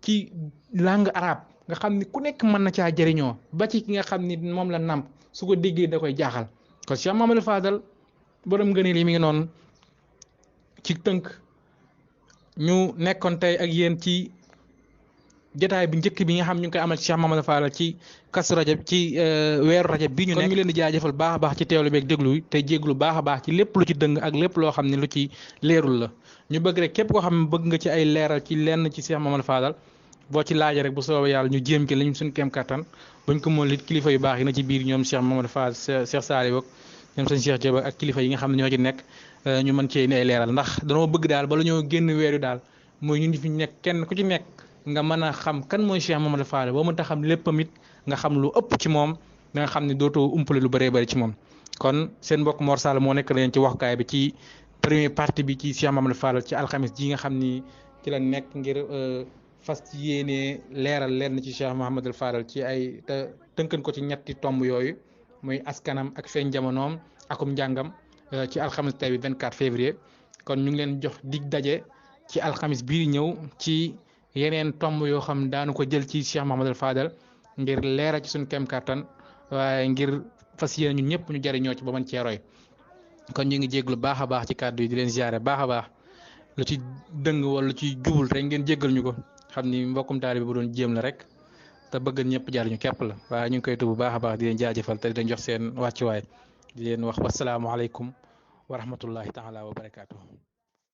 ci langue arabe nga xam ni ku nekk mën na caa jëriñoo ba ci ki nga xam ni moom la namp su ko déggee da koy jaaxal kon Cheikh Mahamadul Fadal borom ngëneel yi mi ngi noonu ci tënk ñu nekkoon tey ak yéen ci jotaay bi njëkk bi nga xam ñu ngi koy amal ci Cheikh Mahamadul Fadal ci Kazu Rajab ci weeru rajab bi ñu nekk. kon ñu leen di jaajëfal baax a baax ci teewlu beeg déglu te jéglu baax a baax ci lépp lu ci dëng ak lépp loo xam ne lu ci leerul la ñu bëgg rek képp koo xam ne bëgg nga ci ay leeral ci lenn ci Cheikh Mahamadul Fadal boo ci laajee rek bu soobee yàlla ñu jéem ci lañu suñu kéem kattan buñ ko mën lit kilifa yu baax yi na ci biir ñoom Cheikh Mahamadul Fadal Cheikh Saliou ak ñoom sëñ Cheikh Diop ak kilifa yi nga xam ne ñoo ci nekk ñu mën cee indi ay leeral ndax danoo bëgg daal bala ñoo génn weeru daal mooy ñun fi nekk kenn ku ci nekk nga mën a xam kan mooy Cheikh Mahamadul Fadal boo mënta xam léppam it nga xam lu ëpp ci moom nga xam ne dootoo umpale lu bëree bëri ci moom kon seen mbokk Mor Sall moo nekk leen ci waxukaay bi ci première partie bi ci Cheikh Mahamadul Fadal ci alxamis ji nga xam ni ci la nekk ngir fas yéenee leeral leen ci Cheikh Mahamadul Fadal ci ay te tënkan ko ci ñetti tomb yooyu muy askanam ak feeñ jamonoom akum njàngam ci alxamis tey bi 24 février kon ñu ngi leen jox dig daje ci alxamis bii di ñëw ci yeneen tomb yoo xam daanu ko jël ci Cheikh Mahamadul Fadal ngir leeral ci suñu kem kattan waaye ngir fas yéene ñun ñëpp ñu jariñoo ci ba mën cee roy kon ñu ngi jéglu baax a baax ci kàddu yi di leen ziare baax a baax lu ci dëng wala lu ci jubul rek ngeen jéggal ñu ko xam ni mbokkum taalibe bu doon jéem la rek te bëgg ñëpp jariñu képp la waaye ñu ngi koy tudd bu baax a baax di leen jaajëfal te di leen jox seen wàccuwaay di leen wax wasalaamualeykum wa rahmatullahi taala wa barakaatu.